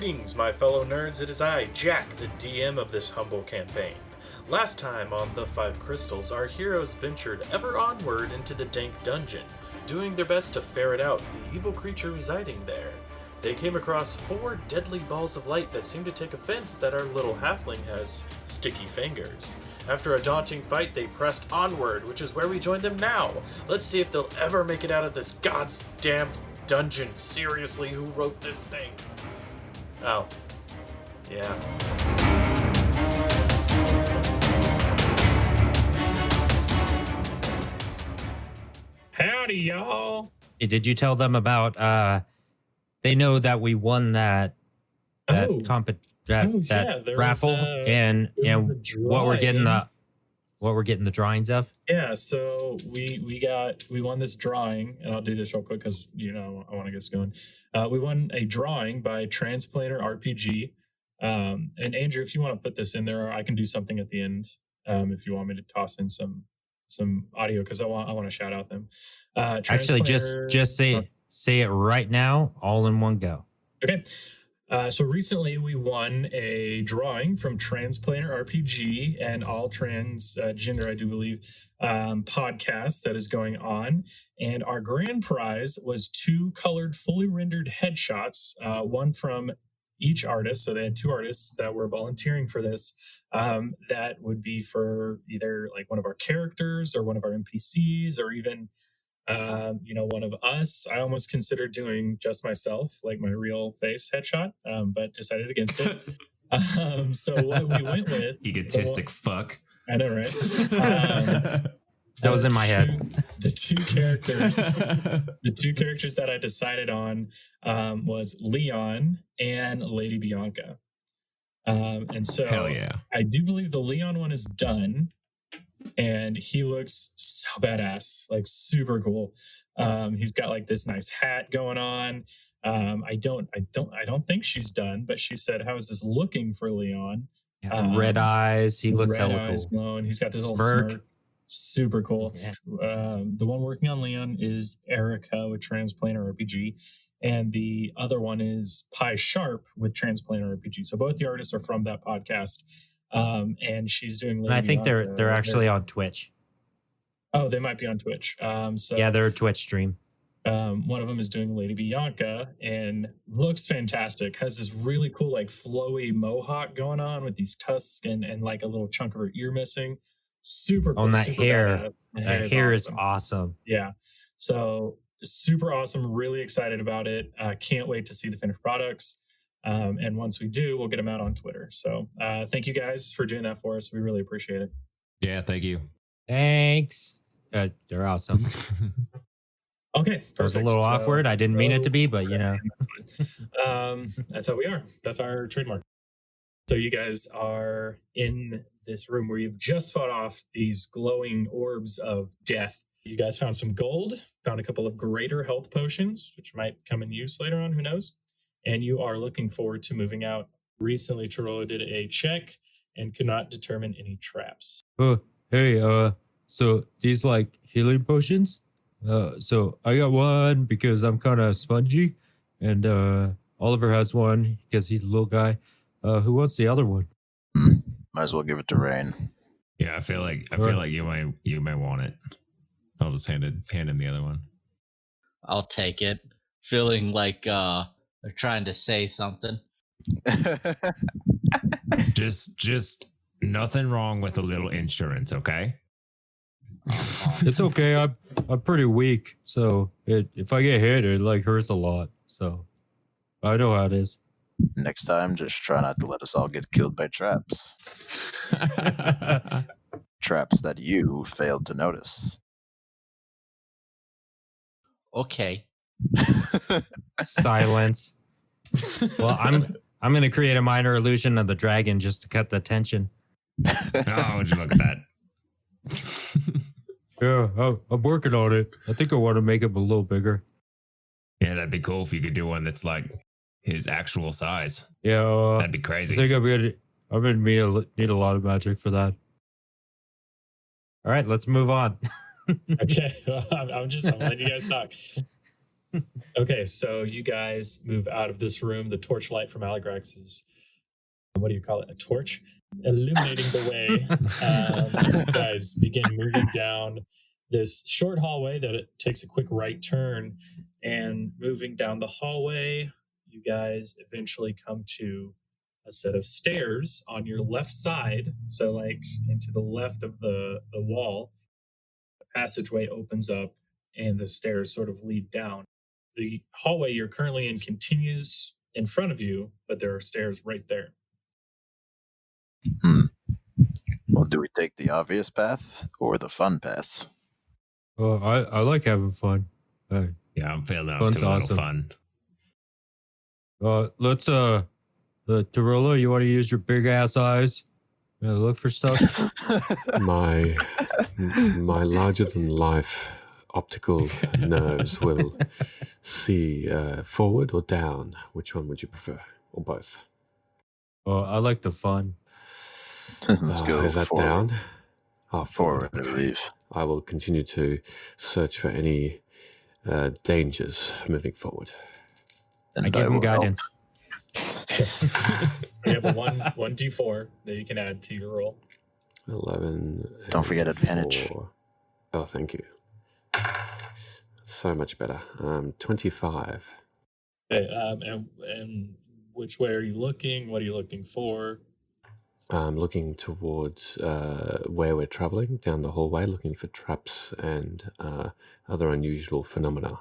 Greetings, my fellow nerds. It is I, Jack, the DM of this humble campaign. Last time on the Five Crystals, our heroes ventured ever onward into the dank dungeon, doing their best to ferret out the evil creature residing there. They came across 4 deadly balls of light that seemed to take offense that our little halfling has sticky fingers. After a daunting fight, they pressed onward, which is where we join them now. Let's see if they'll ever make it out of this god's damned dungeon. Seriously, who wrote this thing? Oh. Yeah. Howdy, y'all. Hey, did you tell them about they know that we won that raffle and what we're getting the drawings of? Yeah, so we won this drawing, and I'll do this real quick because I want to get this going. We won a drawing by Transplanter RPG. And Andrew, if you want to put this in there, I can do something at the end. If you want me to toss in some audio, because I want to shout out them. Actually, just say it right now, all in one go. Okay. So recently we won a drawing from Transplanter RPG and All Transgender, I do believe, podcast that is going on. And our grand prize was 2 colored, fully rendered headshots, one from each artist. So they had 2 artists that were volunteering for this. That would be for either like one of our characters or one of our NPCs or even one of us. I almost considered doing just myself, like my real face headshot, but decided against it. So what we went with, egotistic fuck. I know, right? That was in my head. The two characters that I decided on was Leon and Lady Bianca. And so hell yeah. I do believe the Leon one is done. And he looks so badass, like super cool. He's got like this nice hat going on. I don't think she's done, but she said, "How is this looking for Leon?" Red eyes. He looks hella cool. Glowing. He's got this little smirk. Super cool. Yeah. The one working on Leon is Erica with Transplanter RPG, and the other one is Pi Sharp with Transplanter RPG. So both the artists are from that podcast. And she's doing. And I think they're actually on Twitch. Oh, they might be on Twitch. So yeah, they're a Twitch stream. One of them is doing Lady Bianca and looks fantastic. Has this really cool like flowy mohawk going on with these tusks and like a little chunk of her ear missing. Super cool. On that hair. That hair is awesome. Yeah. So super awesome. Really excited about it. Can't wait to see the finished products. And once we do, we'll get them out on Twitter. So thank you guys for doing that for us. We really appreciate it. Yeah, thank you. Thanks. They're awesome. Okay, perfect. It was a little awkward. I didn't mean it to be, but that's how we are. That's our trademark. So you guys are in this room where you've just fought off these glowing orbs of death. You guys found some gold, found a couple of greater health potions, which might come in use later on, who knows? And you are looking forward to moving out. Recently, Chirolo did a check and could not determine any traps. Hey, so these like healing potions? So I got one because I'm kind of spongy, and Oliver has one because he's a little guy. Who wants the other one? Might as well give it to Rain. Yeah, I feel like you may want it. I'll just hand him the other one. I'll take it. Feeling like they're trying to say something. Just nothing wrong with a little insurance, okay? It's okay. I'm pretty weak, so if I get hit, it like hurts a lot. So I know how it is. Next time, just try not to let us all get killed by traps. Traps that you failed to notice. Okay. Silence. Well, I'm going to create a minor illusion of the dragon just to cut the tension. Oh, would you look at that? Yeah, I'm working on it. I think I want to make him a little bigger. Yeah, that'd be cool if you could do one that's like his actual size. Yeah, that'd be crazy. I think I'm gonna need a lot of magic for that. All right, let's move on. Okay, I'm letting you guys talk. Okay, so you guys move out of this room. The torchlight from Aligrax is, what do you call it? A torch? Illuminating the way. You guys begin moving down this short hallway that it takes a quick right turn. And moving down the hallway, you guys eventually come to a set of stairs on your left side. So, like, into the left of the wall, the passageway opens up and the stairs sort of lead down. The hallway you're currently in continues in front of you, but there are stairs right there. Well, do we take the obvious path or the fun path? Well, I like having fun. Yeah, I'm feeling up Fun's to a little awesome. fun. Let's Tarilla, you want to use your big ass eyes? Look for stuff. My larger than life optical nerves will see forward or down. Which one would you prefer, or both? I like the fun. Let's go. Is that forward. down? Oh, Forward, I okay. believe. I will continue to search for any dangers moving forward. And I give him will help. guidance. You have a 1d4 that you can add to your roll. 11. Don't forget and advantage. 4. Oh, thank you. So much better. 25. Okay, and which way are you looking? What are you looking for? I'm looking towards where we're traveling, down the hallway, looking for traps and other unusual phenomena.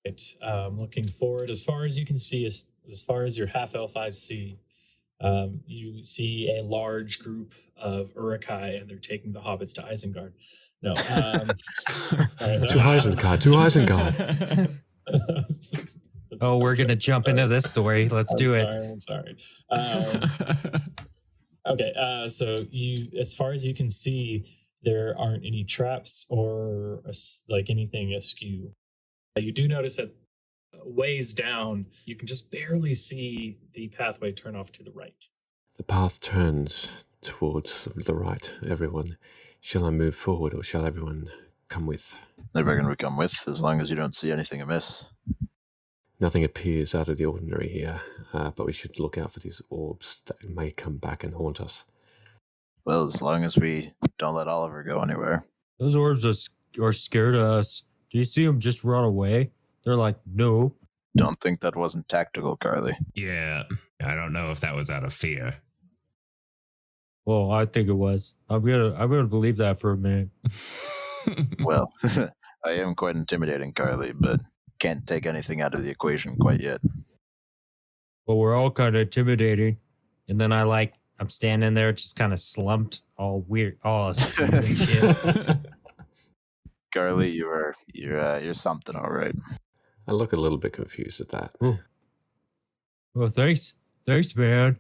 It's looking forward as far as you can see, as far as your half-elf eyes see. You see a large group of Urukai, and they're taking the hobbits to Isengard. No. To Isengard. Oh, we're gonna jump into this story. Let's do it. I'm sorry. Okay, so as far as you can see, there aren't any traps or like anything askew. You do notice that ways down, you can just barely see the pathway turn off to the right. The path turns towards the right. Everyone, shall I move forward or shall everyone come with? Everyone we come with, as long as you don't see anything amiss. Nothing appears out of the ordinary here, but we should look out for these orbs that may come back and haunt us. Well, as long as we don't let Oliver go anywhere. Those orbs are scared of us. Do you see them just run away? They're like, nope. Don't think that wasn't tactical, Carly. Yeah, I don't know if that was out of fear. Well, I think it was. I'm gonna believe that for a minute. Well, I am quite intimidating, Carly, but can't take anything out of the equation quite yet. Well, we're all kind of intimidating. And then I'm standing there just kind of slumped, all weird, all stupid and shit. Carly, you're something, all right. I look a little bit confused at that. Ooh. Well, thanks, man.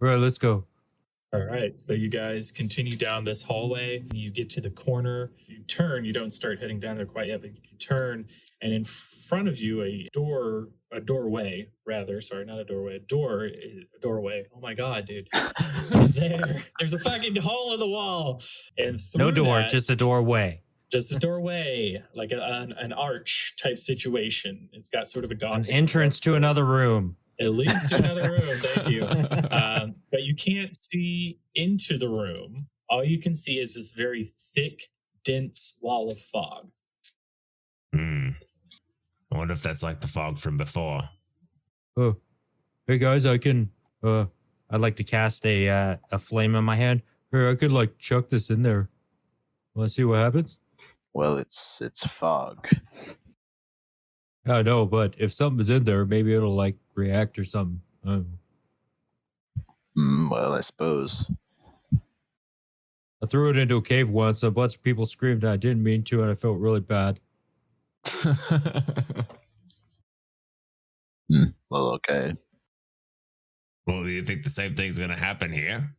All right, let's go. All right, so you guys continue down this hallway. You get to the corner. You turn. You don't start heading down there quite yet, but you turn, and in front of you, a doorway. Sorry, not a doorway. A doorway. Oh my god, dude! Is there? There's a fucking hole in the wall, and No door, that, just a doorway. just a doorway, like an arch type situation. It's got sort of a An gothic entrance to another room. It leads to another room. Thank you. But you can't see into the room. All you can see is this very thick, dense wall of fog. I wonder if that's like the fog from before. Oh, hey guys, I'd like to cast a flame in my hand. Here, I could chuck this in there. Want to see what happens? Well, it's fog. I know, but if something's in there, maybe it'll react or something. I don't know. Well, I suppose. I threw it into a cave once, and a bunch of people screamed, and I didn't mean to, and I felt really bad. Well, okay. Well, do you think the same thing's going to happen here?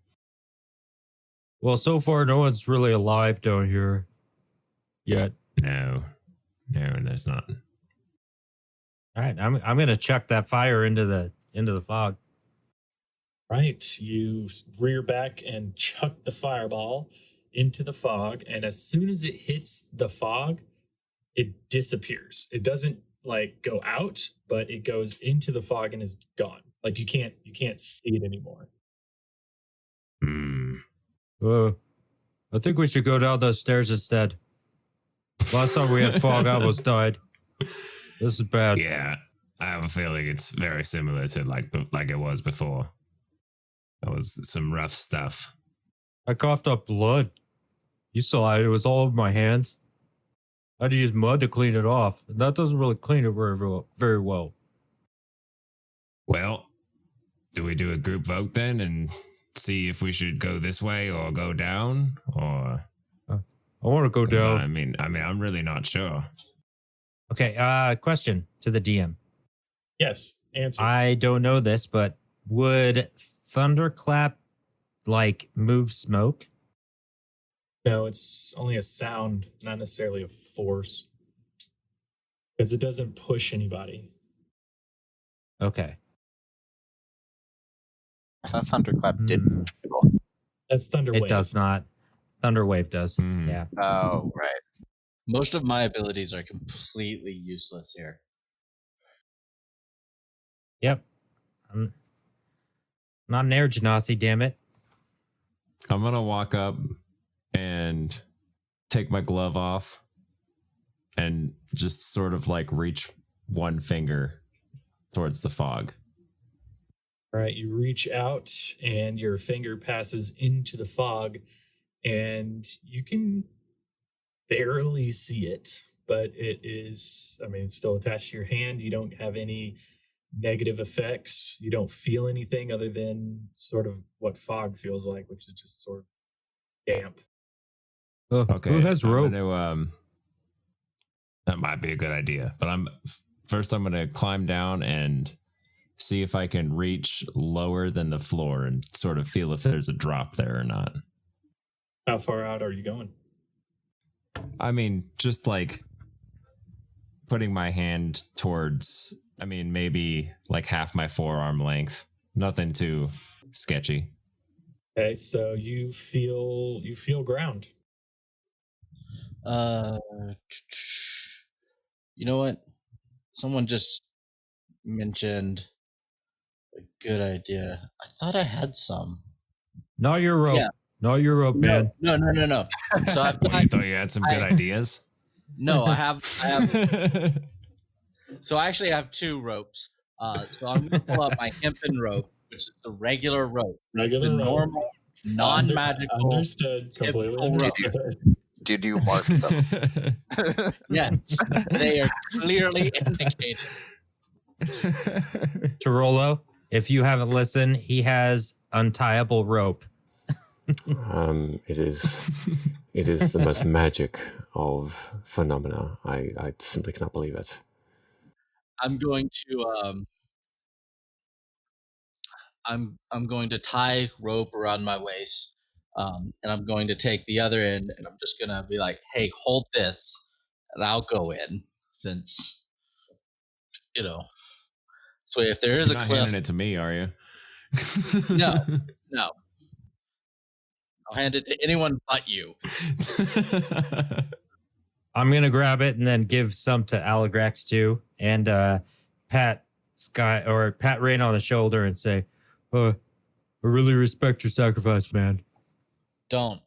Well, so far, no one's really alive down here yet. No, there's not. All right, I'm gonna chuck that fire into the fog. Right. You rear back and chuck the fireball into the fog, and as soon as it hits the fog, it disappears. It doesn't like go out, but it goes into the fog and is gone. Like you can't see it anymore. I think we should go down those stairs instead. Last time we had fog, I almost died. This is bad. Yeah, I have a feeling it's very similar to like it was before. That was some rough stuff. I coughed up blood. You saw it. It was all over my hands. I had to use mud to clean it off. And that doesn't really clean it very well. Well, do we do a group vote then and see if we should go this way or go down? Or I want to go down. I mean, I'm really not sure. Okay, question to the DM. Yes, answer. I don't know this, but would thunderclap like move smoke? No, it's only a sound, not necessarily a force. Because it doesn't push anybody. Okay. I thought Thunderclap did push people. That's Thunderwave. It does not. Thunderwave does. Yeah. Oh, right. Most of my abilities are completely useless here. Yep. I'm not an air genasi, damn it. I'm going to walk up and take my glove off and just sort of like reach one finger towards the fog. All right, you reach out and your finger passes into the fog and you can barely see it, but it is, I mean, it's still attached to your hand. You don't have any negative effects. You don't feel anything other than sort of what fog feels like, which is just sort of damp. Okay. Who has rope? That might be a good idea, but I'm going to climb down and see if I can reach lower than the floor and sort of feel if there's a drop there or not. How far out are you going? I mean, just like putting my hand towards, I mean, maybe like half my forearm length. Nothing too sketchy. Okay, so you feel ground. You know what? Someone just mentioned a good idea. I thought I had some. Not your rope. Yeah. Not your rope, man. No. So I've What, you thought you had some good ideas? No, I have. So I actually have two ropes. So I'm gonna pull out my hempen rope, which is the regular rope, the normal, non-magical. Understood. Completely rope. understood. Did you mark them? Yes, they are clearly indicated. Tirolo, if you haven't listened, he has untieable rope. It is the most magic of phenomena. I simply cannot believe it. I'm going to tie rope around my waist, and I'm going to take the other end, and I'm just gonna be like, "Hey, hold this," and I'll go in since So if there is You're a not cliff, handing it to me, are you? no. I'll hand it to anyone but you. I'm going to grab it and then give some to Aligrax too. And pat Rain on the shoulder and say, I really respect your sacrifice, man. Don't.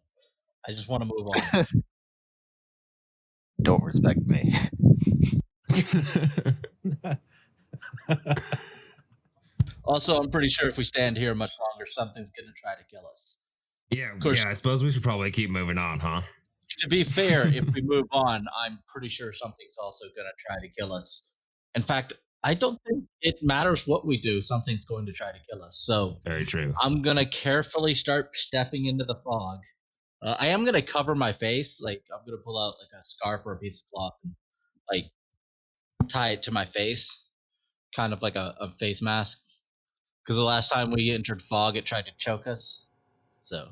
I just want to move on. Don't respect me. Also, I'm pretty sure if we stand here much longer, something's going to try to kill us. Yeah, course. I suppose we should probably keep moving on, huh? To be fair, if we move on, I'm pretty sure something's also going to try to kill us. In fact, I don't think it matters what we do. Something's going to try to kill us. So Very true. I'm going to carefully start stepping into the fog. I am going to cover my face. Like, I'm going to pull out like a scarf or a piece of cloth and like tie it to my face. Kind of like a face mask. Because the last time we entered fog, it tried to choke us. So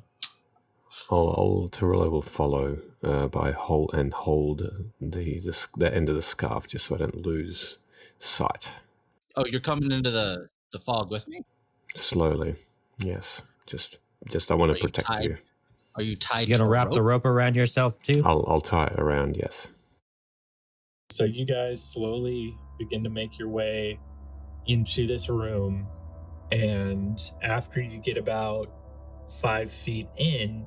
Old Tirolo will follow by hold the end of the scarf just so I don't lose sight. Oh, you're coming into the fog with me? Slowly, yes. Just I want to protect you. Are you tied? You gonna wrap the rope around yourself too? I'll tie it around, yes. So you guys slowly begin to make your way into this room, and after you get about 5 feet in,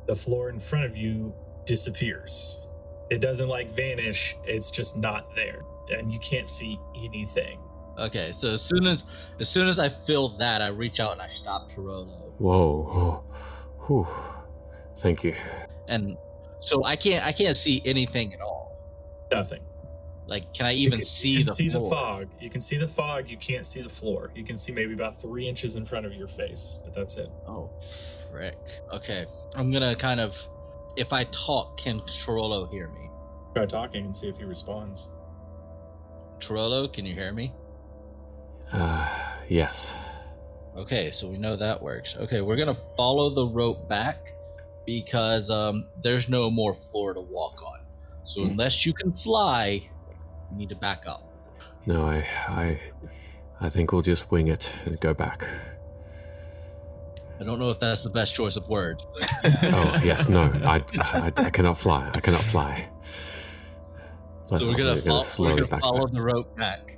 the floor in front of you disappears. It doesn't vanish, it's just not there, and you can't see anything. Okay, so as soon as I feel that, I reach out and I stop Tirolo. Whoa. Whew. Thank you. And so I can't see anything at all. Nothing. Can I even see the floor? The fog. You can see the fog, you can't see the floor. You can see maybe about 3 inches in front of your face, but that's it. Oh, frick. Okay, I'm gonna kind of, if I talk, can Tirolo hear me? Try talking and see if he responds. Tirolo, can you hear me? Yes. Okay, so we know that works. Okay, we're gonna follow the rope back because there's no more floor to walk on. So unless you can fly, you need to back up. No, I think we'll just wing it and go back. I don't know if that's the best choice of words. Oh yes, no, I cannot fly. I cannot fly. So we're gonna slowly follow the rope back.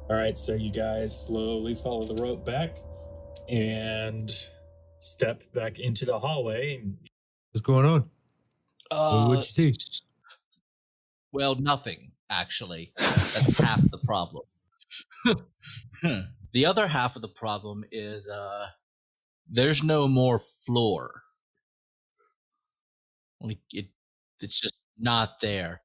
All right, so you guys slowly follow the rope back and step back into the hallway. What's going on? What'd you see? Well, nothing, actually. That's half the problem. The other half of the problem is there's no more floor. It's just not there.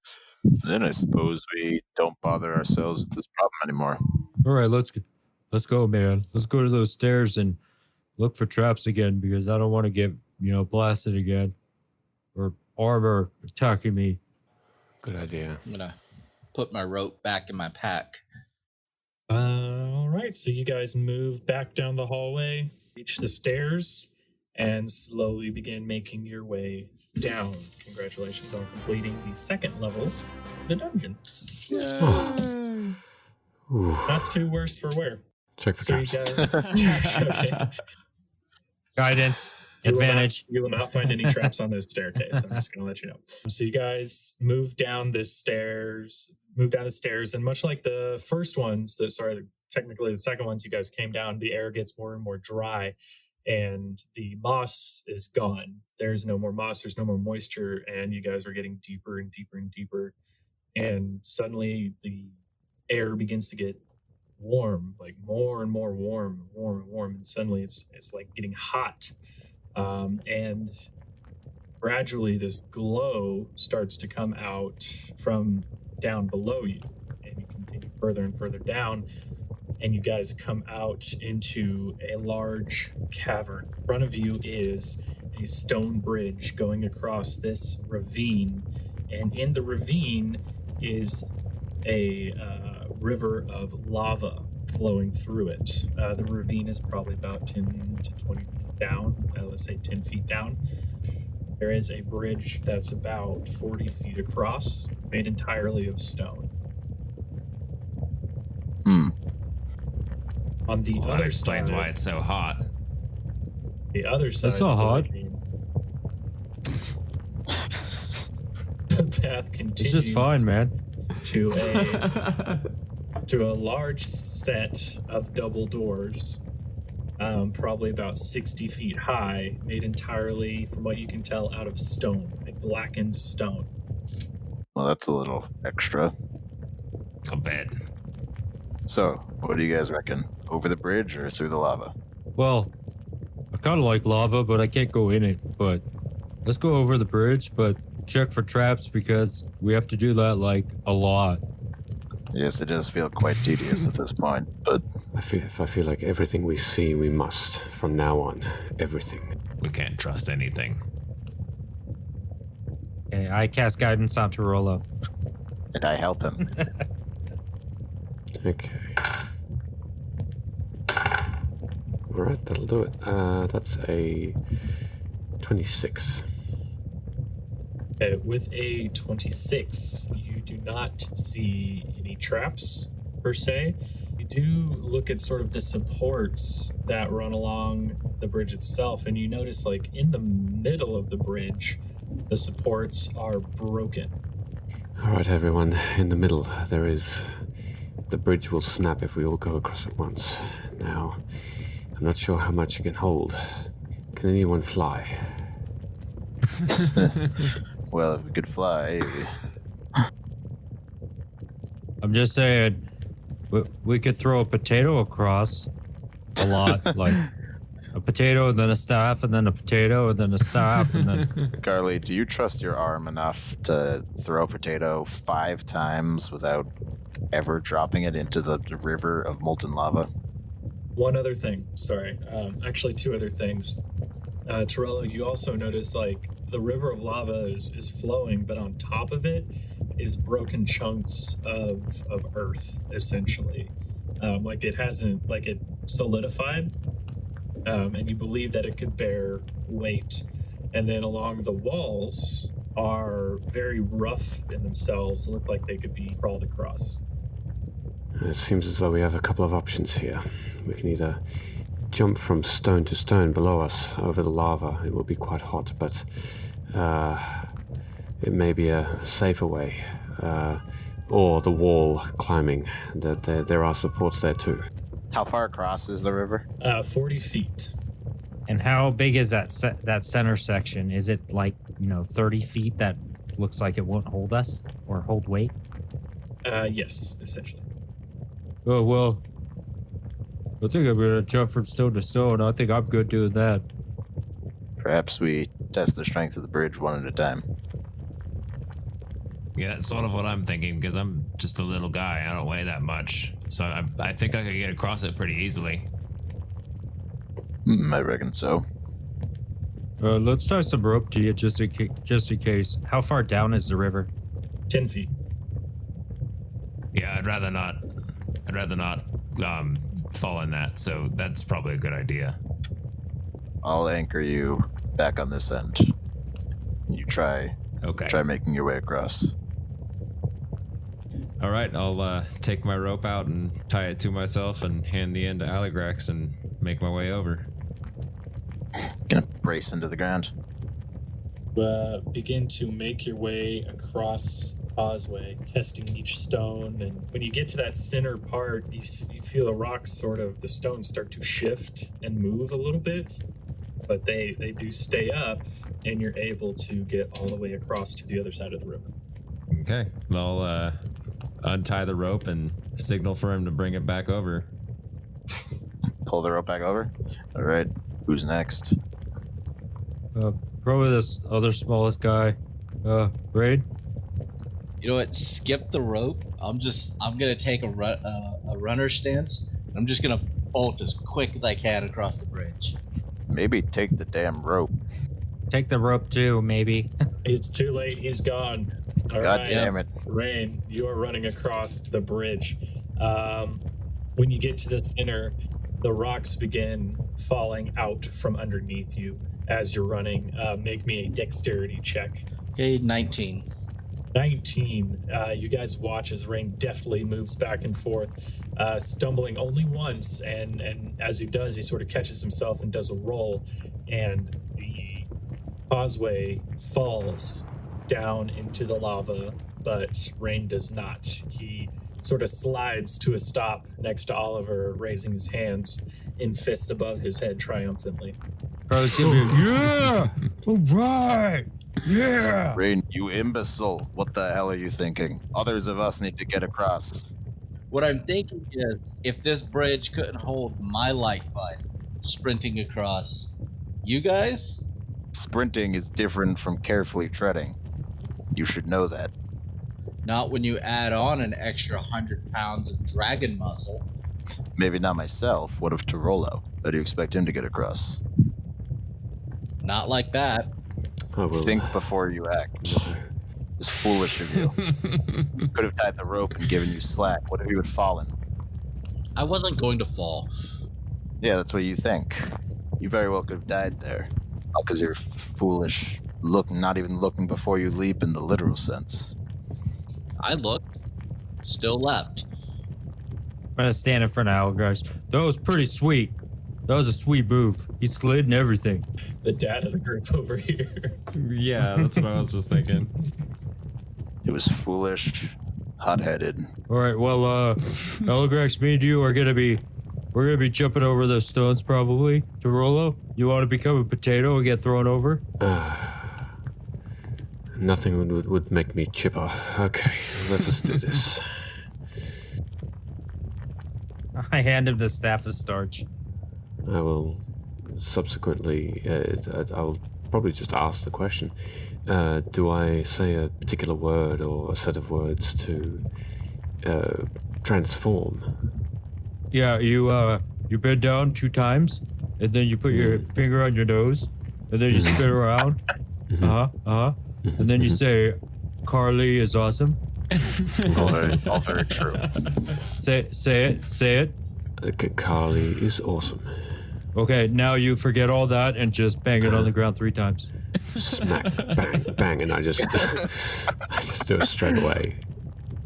Then I suppose we don't bother ourselves with this problem anymore. All right, let's go, man. Let's go to those stairs and look for traps again, because I don't want to get blasted again, or armor attacking me. Good idea. I'm gonna put my rope back in my pack. All right, so you guys move back down the hallway, reach the stairs, and slowly begin making your way down. Congratulations on completing the second level of the dungeon. Not too worse for wear. Check for So traps. you guys, okay. Guidance. Advantage. You will not find any traps on this staircase. I'm just going to let you know. So you guys move down the stairs, and much like the first ones, technically the second ones you guys came down, the air gets more and more dry, and the moss is gone. There's no more moss, there's no more moisture, and you guys are getting deeper and deeper and deeper. And suddenly the air begins to get warm, more and more warm. And suddenly it's getting hot. And gradually this glow starts to come out from down below you, and you continue further and further down, and you guys come out into a large cavern. In front of you is a stone bridge going across this ravine, and in the ravine is a river of lava flowing through it. The ravine is probably about 10 to 20 feet down, let's say 10 feet down. There is a bridge that's about 40 feet across, made entirely of stone. On the That other explains side, why it's so hot. the other side That's not of the hot. ravine, the path It's continues just fine, man. to a large set of double doors, probably about 60 feet high, made entirely, from what you can tell, out of stone, like blackened stone. Well, that's a little extra. A bit. So, what do you guys reckon? Over the bridge or through the lava? Well, I kind of like lava, but I can't go in it. But let's go over the bridge, but check for traps, because we have to do that a lot. Yes, it does feel quite tedious at this point, but I feel like everything we see, we must, from now on, everything. We can't trust anything. Okay, I cast guidance on Tirolo. did I help him? Okay. Alright, that'll do it. That's a 26. With a 26, you do not see any traps, per se. You do look at sort of the supports that run along the bridge itself, and you notice, in the middle of the bridge, the supports are broken. All right, everyone. In the middle, there is... The bridge will snap if we all go across at once. Now, I'm not sure how much it can hold. Can anyone fly? Well, if we could fly, I'm just saying, we could throw a potato across a lot, like a potato and then a staff and then a potato and then a staff and then... Carly, do you trust your arm enough to throw a potato 5 times without ever dropping it into the river of molten lava? One other thing, sorry. Actually, 2 other things. Torello, you also notice like the river of lava is flowing, but on top of it is broken chunks of earth, essentially. Like it hasn't, like it solidified, and you believe that it could bear weight. And then along the walls are very rough in themselves, look like they could be crawled across. It seems as though we have a couple of options here. We can either jump from stone to stone below us over the lava. It will be quite hot, but it may be a safer way. Or the wall climbing. There are supports there too. How far across is the river? 40 feet. And how big is that that center section? Is it like, 30 feet that looks like it won't hold us or hold weight? Yes, essentially. Oh, well, I think I'm going to jump from stone to stone. I think I'm good doing that. Perhaps we test the strength of the bridge one at a time. Yeah, that's sort of what I'm thinking, because I'm just a little guy. I don't weigh that much. So I think I could get across it pretty easily. I reckon so. Let's tie some rope to you just in case. How far down is the river? 10 feet. Yeah, I'd rather not fall in that, so that's probably a good idea. I'll anchor you back on this end. You try making your way across. All right, I'll take my rope out and tie it to myself and hand the end to Aligrax and make my way over. Gonna brace into the ground. Begin to make your way across the causeway, testing each stone. And when you get to that center part, you feel the rocks the stones start to shift and move a little bit, but they do stay up, and you're able to get all the way across to the other side of the river. Okay, I'll untie the rope and signal for him to bring it back over. Pull the rope back over. All right, who's next? Probably this other smallest guy. Raid? You know what? Skip the rope. I'm gonna take a runner stance. I'm just gonna bolt as quick as I can across the bridge. Maybe take the damn rope. Take the rope too, maybe. It's too late. He's gone. All God right. damn it. Rain, you are running across the bridge. When you get to the center, the rocks begin falling out from underneath you as you're running. Make me a dexterity check. Okay, 19. 19. You guys watch as Rain deftly moves back and forth, stumbling only once, and as he does, he sort of catches himself and does a roll, and the causeway falls down into the lava, but Rain does not. He sort of slides to a stop next to Oliver, raising his hands in fists above his head triumphantly. Yeah! All right! Yeah! Rain, you imbecile. What the hell are you thinking? Others of us need to get across. What I'm thinking is, if this bridge couldn't hold my light butt sprinting across, you guys? Sprinting is different from carefully treading. You should know that. Not when you add on an extra 100 pounds of dragon muscle. Maybe not myself. What of Torello? How do you expect him to get across? Not like that. I will. Think before you act. It's foolish of you. Could have tied the rope and given you slack. What if you had fallen? I wasn't going to fall. Yeah, that's what you think. You very well could have died there. All because you're foolish. Not even looking before you leap in the literal sense. I looked. Still left. I'm gonna stand in front of Algar's. That was pretty sweet. That was a sweet move. He slid and everything. The dad of the group over here. Yeah, that's what I was just thinking. It He was foolish, hot-headed. All right, well, Elgrax, me and you are we're gonna be jumping over those stones probably. Torolo, you want to become a potato and get thrown over? Nothing would make me chipper. Okay, let's just do this. I hand him the staff of starch. I will subsequently, I will probably just ask the question. Do I say a particular word or a set of words to transform? Yeah, you bend down 2 times, and then you put your finger on your nose, and then you spin around. And then you say, Carly is awesome. All very true. Say it. Okay, Carly is awesome. Okay, now you forget all that and just bang it on the ground 3 times. Smack, bang, bang, and I just do it straight away.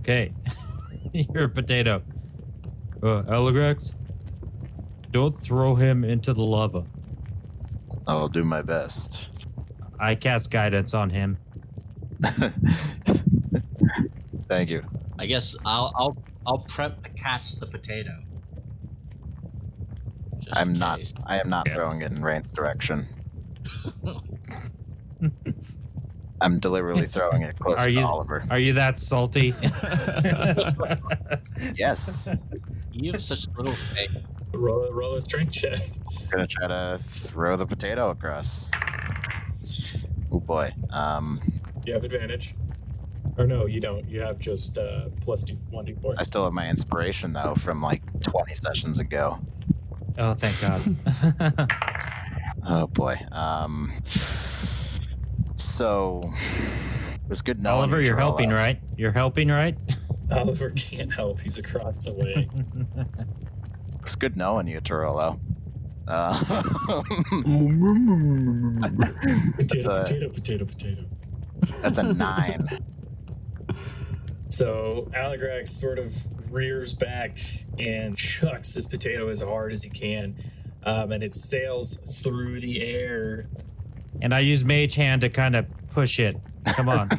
Okay, you're a potato. Elgrax, don't throw him into the lava. I'll do my best. I cast guidance on him. Thank you. I guess I'll prep to catch the potato. Just I am not throwing it in Rain's direction. I'm deliberately throwing it close to Oliver. Are you that salty? Yes. You have such little faith. Roll a strength check. I'm gonna try to throw the potato across. Oh boy. You have advantage. Or no, you don't. You have just plus 1d4. I still have my inspiration though from like 20 sessions ago. Oh, thank God. Oh boy. So it was good knowing Oliver, you, you're helping, Torolo. right? You're helping, right? Oliver can't help. He's across the way. It was good knowing you, Torolo. Potato. That's a 9. So Aligrax sort of rears back and chucks this potato as hard as he can, and it sails through the air. And I use Mage Hand to kind of push it. Come on.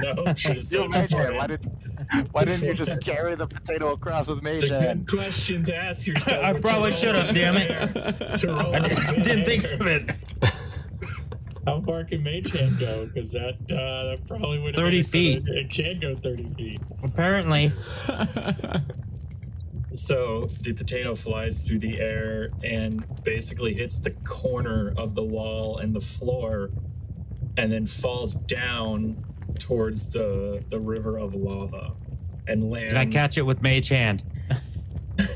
No, should've Yo, said Mage Hand, before. why didn't you just carry the potato across with It's Mage a Hand? good question to ask yourself. I probably should have, damn it. I didn't think of it. How far can Mage Hand go? Because that probably would 30 feet. It can go 30 feet. Apparently. So the potato flies through the air and basically hits the corner of the wall and the floor, and then falls down towards the river of lava and lands. Did I catch it with Mage Hand?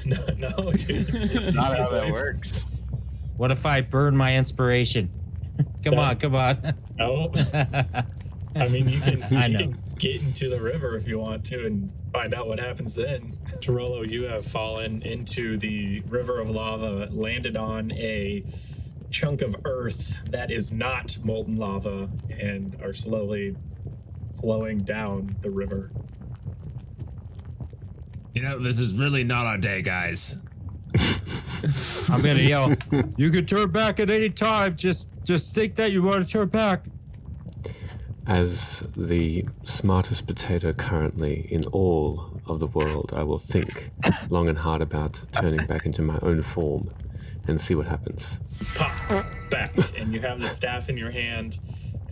No, dude. It's 60 That's not feet how that away. works. What if I burn my inspiration? Come on. No. I mean, you can I know. get into the river if you want to and find out what happens then. Torolo, you have fallen into the river of lava, landed on a chunk of earth that is not molten lava, and are slowly flowing down the river. You know, this is really not our day, guys. I'm gonna yell, you can turn back at any time. Just think that you want to turn back. As the smartest potato currently in all of the world, I will think long and hard about turning back into my own form and see what happens. Pop back, and you have the staff in your hand,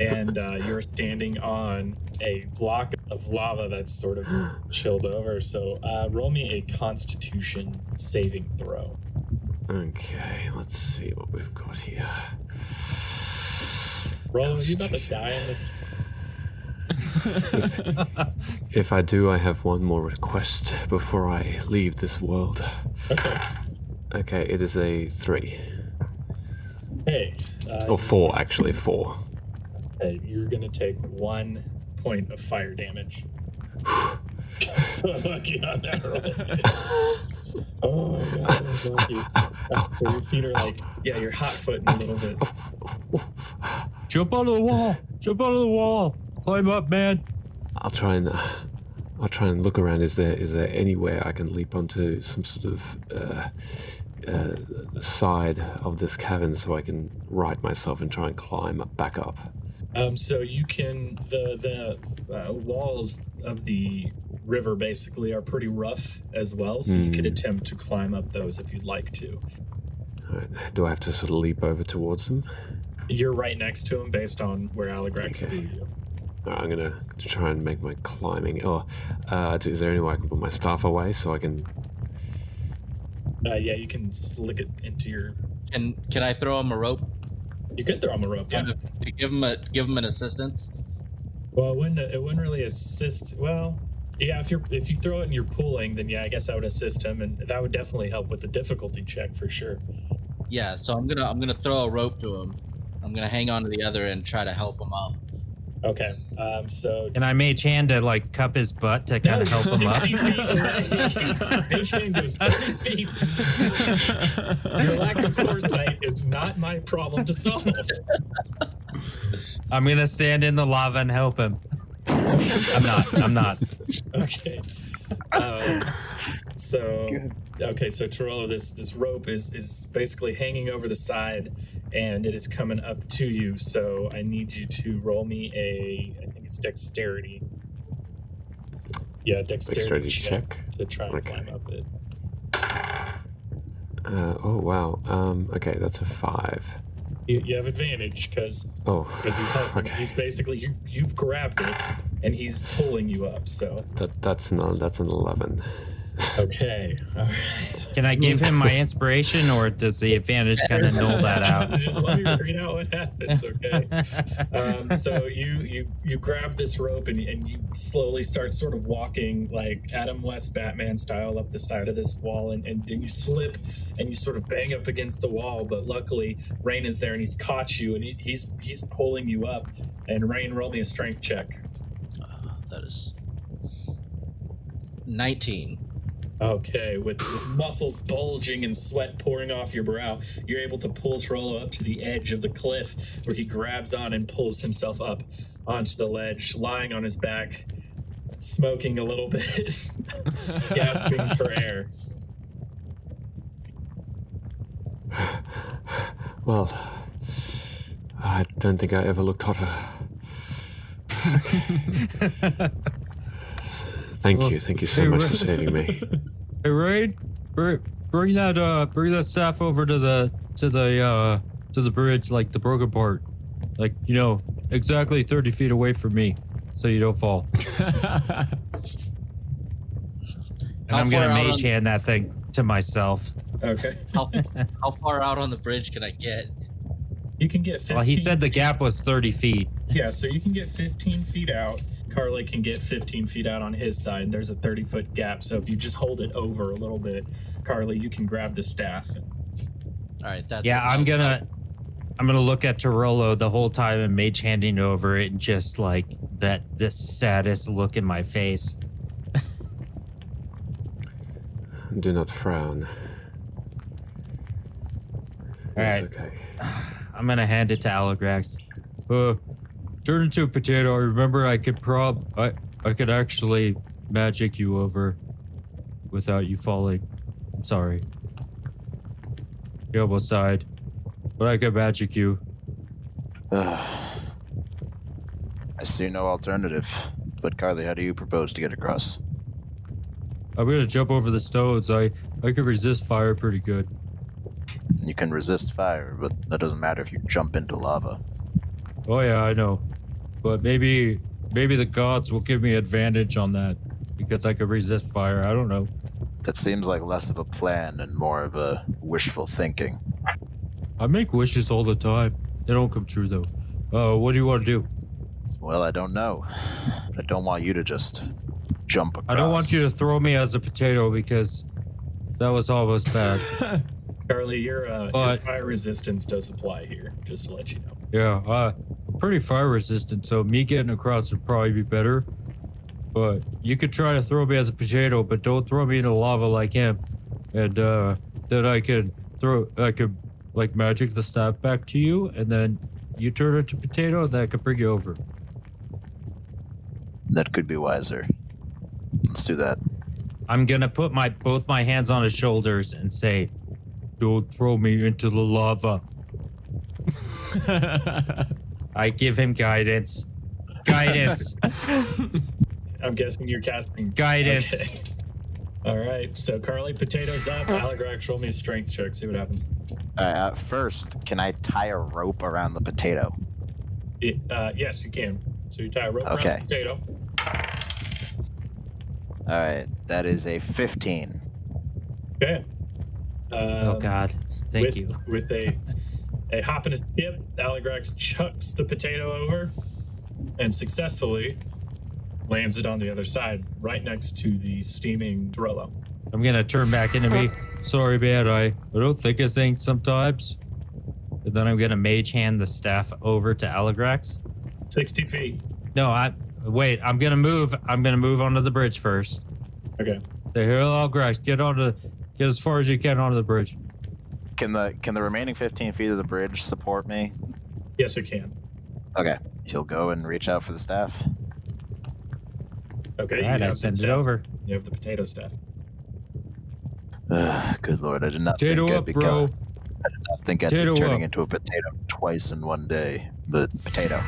and you're standing on a block of lava that's sort of chilled over. So roll me a Constitution saving throw. Okay, let's see what we've got here. Roll, are you about to die in this? If I do, I have one more request before I leave this world. Okay. Okay, it is a 3. Hey. Or 4, actually, 4. Hey, you're gonna take 1 point of fire damage. So lucky on that roll. Oh, that was lucky. So your feet are like, yeah, you're hot footing a little bit. Jump onto the wall. Climb up, man. I'll try and look around. Is there anywhere I can leap onto some sort of side of this cavern so I can right myself and try and climb back up? So you can the walls of the river basically are pretty rough as well. So you could attempt to climb up those if you'd like to. Alright, do I have to sort of leap over towards them? You're right next to him based on where Aligrax threw you. I'm gonna try and make my climbing. Is there any way I can put my staff away so I can? Yeah, you can slick it into your. Can I throw him a rope? You could throw him a rope. Yeah. To give him an assistance. Well, it wouldn't really assist. Well, yeah, if you throw it and you're pulling, then yeah, I guess that would assist him, and that would definitely help with the difficulty check for sure. Yeah, so I'm gonna throw a rope to him. I'm gonna hang on to the other end, try to help him up. Okay. So. And I mage hand to like cup his butt to kind of help him up. 60 feet away. Mage hand goes 30 feet. Your lack of foresight is not my problem to solve. I'm gonna stand in the lava and help him. I'm not. Okay. So Torello, this rope is basically hanging over the side, and it is coming up to you. So I need you to roll me I think it's dexterity. Yeah, dexterity check to try and climb up it. Oh wow. Okay, that's a 5. You have advantage because he's helping. Okay. He's basically you've grabbed it and he's pulling you up. So that's an 11. Okay. All right. Can I give him my inspiration, or does the advantage kind of null that out? Just let me read out what happens, okay? So you grab this rope and you slowly start sort of walking like Adam West Batman style up the side of this wall, and then you slip and you sort of bang up against the wall. But luckily, Rain is there and he's caught you and he's pulling you up. And Rain, roll me a strength check. That is 19. Okay, with muscles bulging and sweat pouring off your brow, you're able to pull Torello up to the edge of the cliff, where he grabs on and pulls himself up onto the ledge, lying on his back, smoking a little bit, gasping for air. Well, I don't think I ever looked hotter. Thank you so much for saving me. Hey, Raid, bring that staff over to the bridge, like the broken part, like exactly 30 feet away from me, so you don't fall. And I'm gonna mage hand that thing to myself. Okay. How far out on the bridge can I get? You can get 15. Well, he said the gap was 30 feet. Yeah, so you can get 15 feet out. Carly can get 15 feet out on his side. There's a 30-foot gap, so if you just hold it over a little bit, Carly, you can grab the staff. All right, that's I'm gonna look at Torello the whole time and mage handing over it, and just like the saddest look in my face. Do not frown. All right. Okay. I'm gonna hand it to Aligrax. Turn into a potato. I remember I could actually magic you over without you falling. I'm sorry. You almost died, but I could magic you. I see no alternative. But Carly, how do you propose to get across? I'm gonna jump over the stones. I can resist fire pretty good. You can resist fire, but that doesn't matter if you jump into lava. Oh yeah, I know. But maybe the gods will give me advantage on that because I could resist fire. I don't know. That seems like less of a plan and more of a wishful thinking. I make wishes all the time. They don't come true though. What do you want to do? Well, I don't know. I don't want you to just jump across. I don't want you to throw me as a potato because that was almost bad. Carly, your fire resistance does apply here, just to let you know. Yeah, I'm pretty fire resistant, so me getting across would probably be better. But you could try to throw me as a potato, but don't throw me into lava like him. And then I could like magic the staff back to you, and then you turn it to potato, and that could bring you over. That could be wiser. Let's do that. I'm gonna put both my hands on his shoulders and say, "Don't throw me into the lava." I give him guidance. Guidance. I'm guessing you're casting Guidance. Okay. All right. So Carly, potatoes up. Aligrax, roll me a strength check. See what happens. First, can I tie a rope around the potato? Yes, you can. So you tie a rope around Okay. the potato. All right, that is a 15. Okay. Oh God, thank you. With a hop and a skip, Aligrax chucks the potato over and successfully lands it on the other side, right next to the steaming Dorello. I'm gonna turn back into me. Sorry, man. I don't think of things sometimes. But then I'm gonna mage hand the staff over to Aligrax. 60 feet. No, wait. I'm gonna move. I'm gonna move onto the bridge first. Okay. So here, Aligrax, get as far as you can onto the bridge. Can the remaining 15 feet of the bridge support me? Yes, it can. Okay, he'll go and reach out for the staff. Okay. All right, you I have the send it staff. over. You have the potato staff. Good lord, I did not Potato think up, bro. I did not think I'd Potato be turning up. into a potato twice in one day. The potato.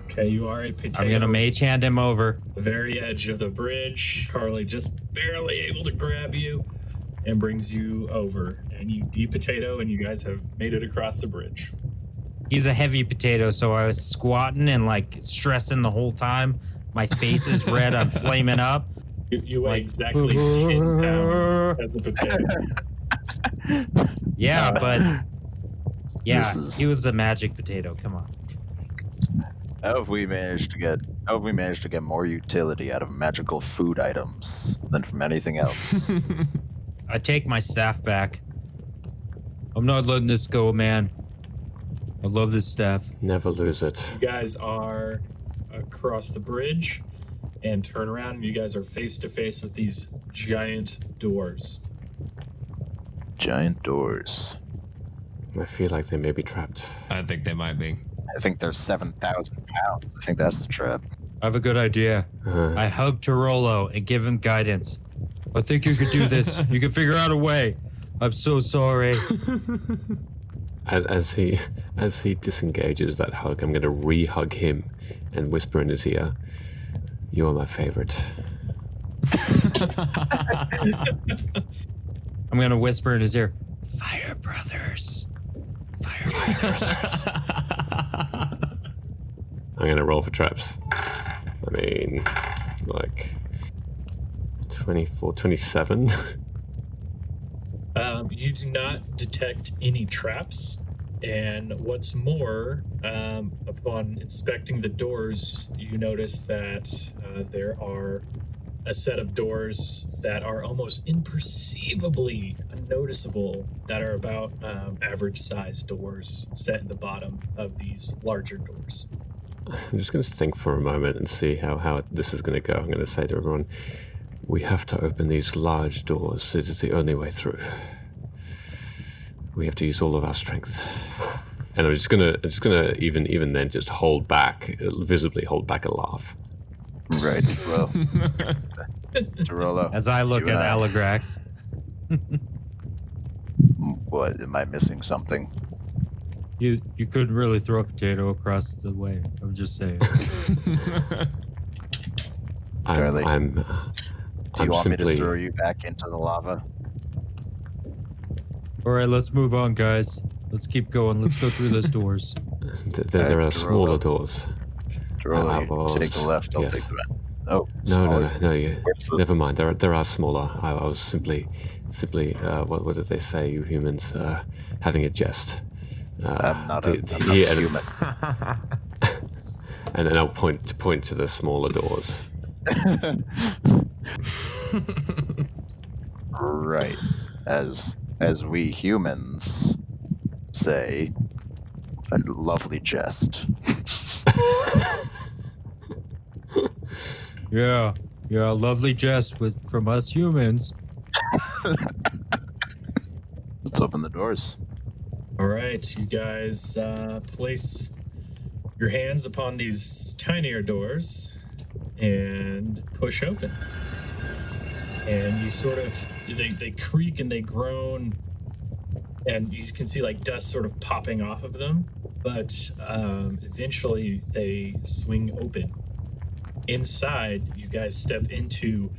Okay, you are a potato. I'm gonna mage hand him over. The very edge of the bridge. Carly just barely able to grab you and brings you over. And you de-potato, and you guys have made it across the bridge. He's a heavy potato, so I was squatting and like stressing the whole time. My face is red. I'm flaming up. You weigh Like, exactly 10 pounds as a potato. Yeah, but yeah, This is- he was a magic potato. Come on. How have we managed to get more utility out of magical food items than from anything else? I take my staff back. I'm not letting this go, man. I love this staff. Never lose it. You guys are across the bridge and turn around, and you guys are face to face with these giant doors. Giant doors. I feel like they may be trapped. I think they might be. I think they're 7,000 pounds. I think that's the trap. I have a good idea. I hug Torolo and give him guidance. I think you could do this. You can figure out a way. I'm so sorry. As he disengages that hug, I'm going to re-hug him and whisper in his ear, "You are my favorite." I'm gonna whisper in his ear, "Fire brothers. Fire brothers." I'm going to roll for traps. I mean, like 24, 27. You do not detect any traps, and what's more, upon inspecting the doors, you notice that there are a set of doors that are almost imperceivably noticeable, that are about average-sized doors set in the bottom of these larger doors. I'm just going to think for a moment and see how this is going to go. I'm going to say to everyone, we have to open these large doors. It is the only way through. We have to use all of our strength. And I'm just gonna even then just hold back, visibly hold back a laugh. Right. Well, Dorello, As I look you at and I- Aligrax. What? Am I missing something? You couldn't really throw a potato across the way. I'm just saying. Charlie, I'm Do you want me simply. to throw you back into the lava? All right, let's move on, guys. Let's keep going. Let's go through those doors. There are Dorello. smaller doors. Dorello, well, you take the left, I'll yes. take the right. Oh, No. smaller. Where's the- Never mind. There are smaller. I was simply. What did they say? You humans having a jest. I'm not a yeah, human. And then I'll point to the smaller doors. Right. As we humans say, a lovely jest. Yeah, a lovely jest from us humans. Let's open the doors. All right, you guys place your hands upon these tinier doors and push open. And you sort of, they creak and they groan, and you can see like dust sort of popping off of them. but eventually they swing open. Inside, you guys step into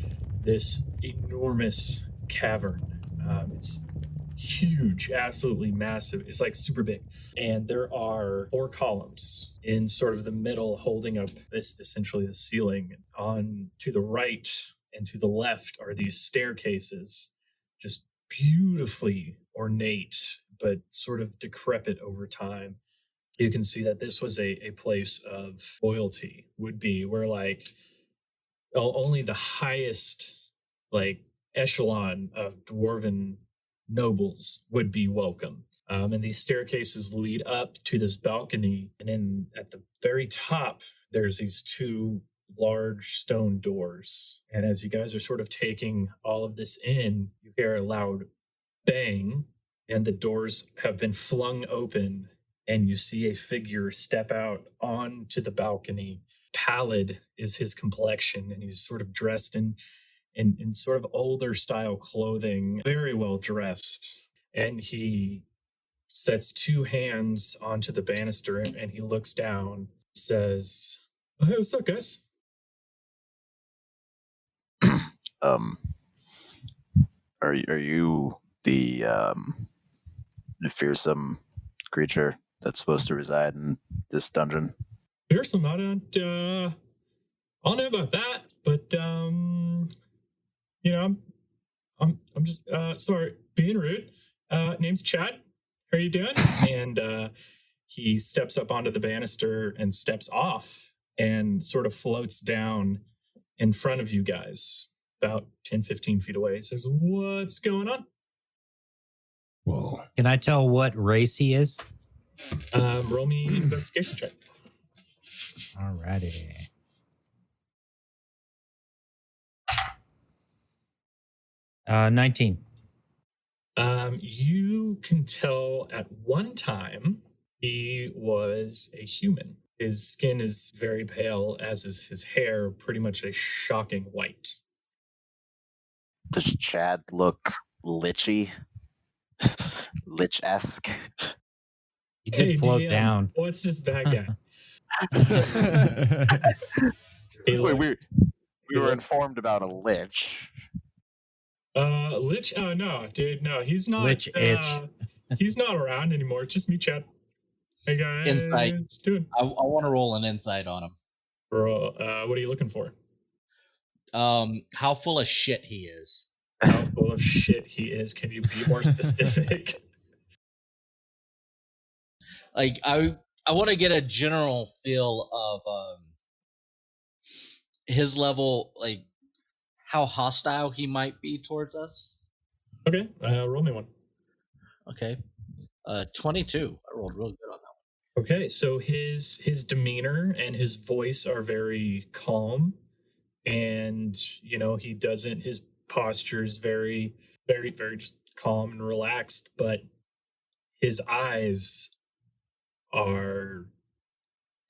this enormous cavern. It's huge, absolutely massive. It's like super big. And there are 4 columns in sort of the middle holding up this essentially the ceiling. On to the right and to the left are these staircases, just beautifully ornate, but sort of decrepit over time. You can see that this was a place of royalty, would be where like only the highest like echelon of dwarven nobles would be welcome. And these staircases lead up to this balcony, and then at the very top there's these 2 large stone doors. And as you guys are sort of taking all of this in, you hear a loud bang, and the doors have been flung open, and you see a figure step out onto the balcony. Pallid is his complexion, and he's sort of dressed in sort of older style clothing, very well dressed. And he sets 2 hands onto the banister, and he looks down, says, "Oh, hey, what's up, guys?" Are you the fearsome creature that's supposed to reside in this dungeon? Fearsome, I don't know about that, but you know, I'm just sorry, being rude. Name's Chad. How are you doing? And he steps up onto the banister and steps off and sort of floats down in front of you guys, about 10, 15 feet away. He says, "What's going on?" Whoa. Can I tell what race he is? Roll me an investigation check. Alrighty. Uh, 19. You can tell at one time he was a human. His skin is very pale, as is his hair, pretty much a shocking white. Does Chad look lichy? Lich-esque? He did float DM, down. What's this bad guy? He Wait, looks- we were informed about a lich. Lich? Oh no, dude, no, he's not. Lich itch. He's not around anymore. It's just me, Chad. Hey guys, Insight. doing? I want to roll an insight on him. Bro, what are you looking for? How full of shit he is. How full of shit he is. Can you be more specific? Like I want to get a general feel of his level, like how hostile he might be towards us. Okay, roll me one. Okay. 22. I rolled really good on that one. Okay, so his demeanor and his voice are very calm, and you know he doesn't. His posture is very, very, very just calm and relaxed, but his eyes are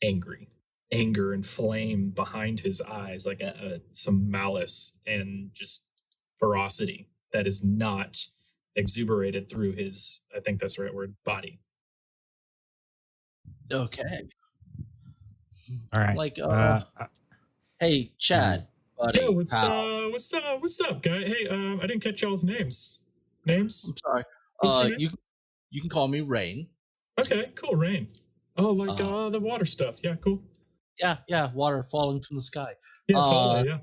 angry, anger and flame behind his eyes, like some malice and just ferocity that is not exuberated through his, I think that's the right word, body. Okay. All right. Like, hey, Chad, buddy. Yeah, what's pal. what's up, guy? Hey, I didn't catch y'all's names. Names? I'm sorry. What's your name? You can call me Rain. Okay, cool. Rain. Oh, like Uh, the water stuff. Yeah, cool. Yeah, water falling from the sky. Yeah, totally. Yeah.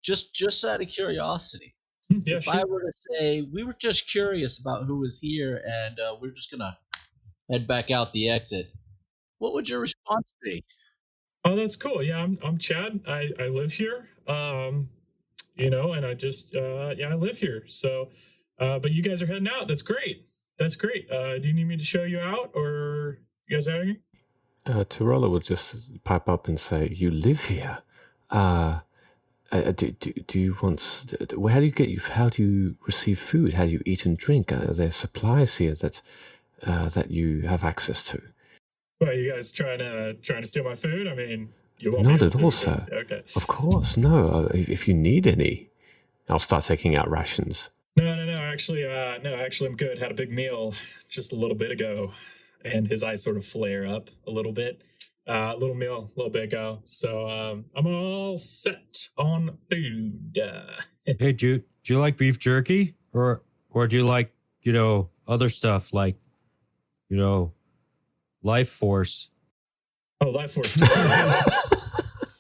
Just out of curiosity, Yeah, if sure. I were to say we were just curious about who was here and we're just gonna head back out the exit, what would your response be? Oh, that's cool. Yeah, I'm Chad. I live here. You know, and I just I live here. So but you guys are heading out. That's great. That's great. Do you need me to show you out, or you guys out here? Tirola would just pipe up and say, "You live here. Do you want? How do you get? How do you receive food? How do you eat and drink? Are there supplies here that you have access to?" Well, you guys trying to steal my food? I mean, you won't. Not be at able all, to, sir. Okay. Of course, no. If you need any, I'll start taking out rations. No. Actually, I'm good. Had a big meal just a little bit ago. and his eyes sort of flare up a little bit. Little meal, a little bit ago. So I'm all set on food. Hey, do you like beef jerky or do you like, other stuff like, Life Force? Oh, Life Force.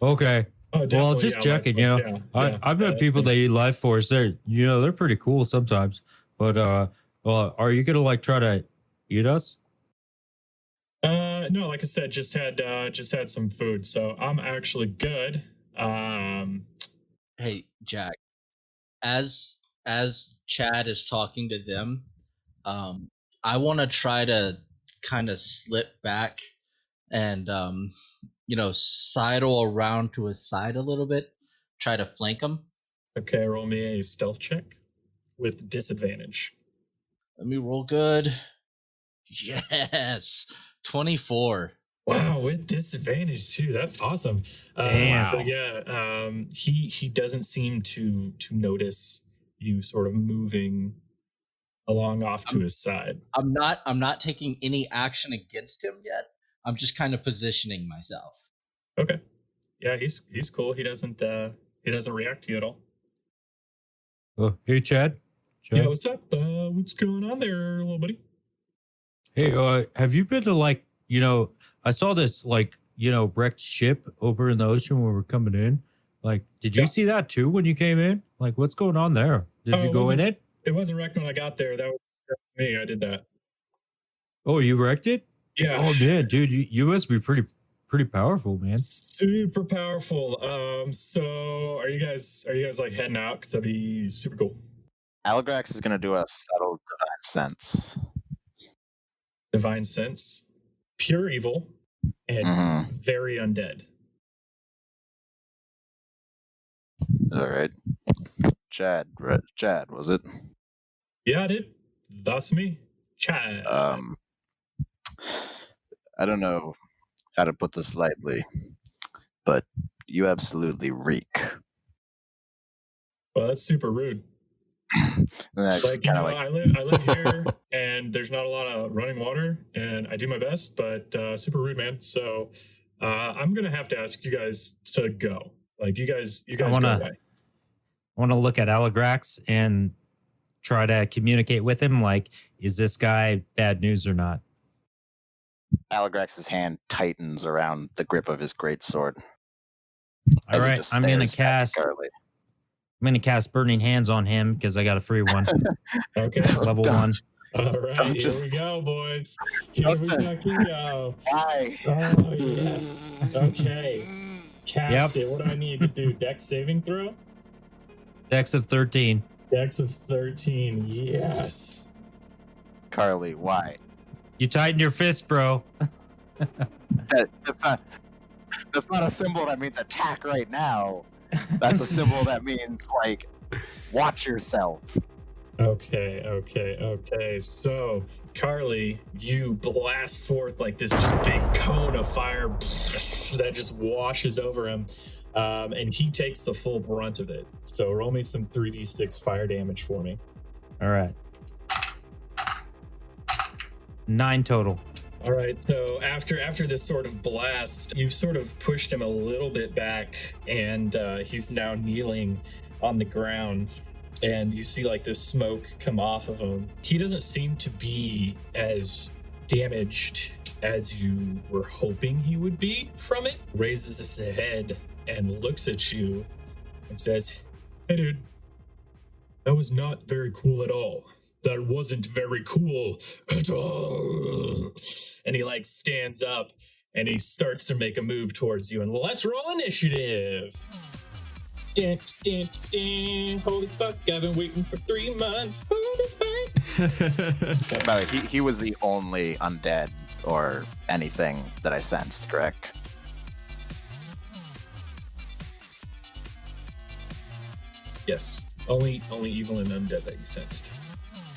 Okay. Oh, Well, just checking, Life Force, I've met people that eat Life Force. They're pretty cool sometimes. But are you gonna try to eat us? No, like I said, just had some food, so I'm actually good. Hey, Jack. As Chad is talking to them, I want to try to kind of slip back and sidle around to his side a little bit, try to flank him. Okay, roll me a stealth check with disadvantage. Let me roll good. Yes, 24. Wow, with disadvantage too. That's awesome. Damn. So yeah, he doesn't seem to notice you sort of moving along off to his side. I'm not taking any action against him yet. I'm just kind of positioning myself. Okay. Yeah, he's cool. He doesn't react to you at all. Oh, hey, Chad. Yeah, what's up? What's going on there, little buddy? Hey, have you been to I saw this wrecked ship over in the ocean when we were coming in. Did you see that too when you came in? What's going on there? Did you go in it? It wasn't wrecked when I got there. That was me. I did that. Oh, you wrecked it? Yeah. Oh man, dude, you must be pretty powerful, man. Super powerful. So are you guys heading out? Cause that'd be super cool. Aligrax is gonna do a subtle divine sense. Divine sense, pure evil, and very undead. All right. Chad, was it? Yeah, I did. That's me, Chad. I don't know how to put this lightly, but you absolutely reek. Well, that's super rude. That's I live here, and there's not a lot of running water, and I do my best, but super rude, man. So I'm gonna have to ask you guys to go. You guys go away. I want to look at Aligrax and try to communicate with him. Is this guy bad news or not? Aligrax's hand tightens around the grip of his greatsword. All right, I'm gonna cast Burning Hands on him because I got a free one. Okay, level 1. All right, here we go, boys. Here we fucking go. Why? Oh yes. Okay. Cast it. What do I need to do? Dex saving throw? Dex of 13. Dex of 13. Yes. Carly, why? You tightened your fist, bro. That's not a symbol that means attack right now. That's a symbol that means watch yourself. Okay. So, Carly, you blast forth this just big cone of fire that just washes over him, and he takes the full brunt of it. So roll me some 3d6 fire damage for me. All right. 9 total. All right, so after this sort of blast, you've sort of pushed him a little bit back, and he's now kneeling on the ground, and you see this smoke come off of him. He doesn't seem to be as damaged as you were hoping he would be from it. Raises his head and looks at you and says, "Hey dude, that was not very cool at all. That wasn't very cool at all." And he stands up and he starts to make a move towards you, and let's roll initiative. Dun, dun, dun. Holy fuck, I've been waiting for 3 months for this fight. By the way, he was the only undead or anything that I sensed, correct? Yes, only evil and undead that you sensed.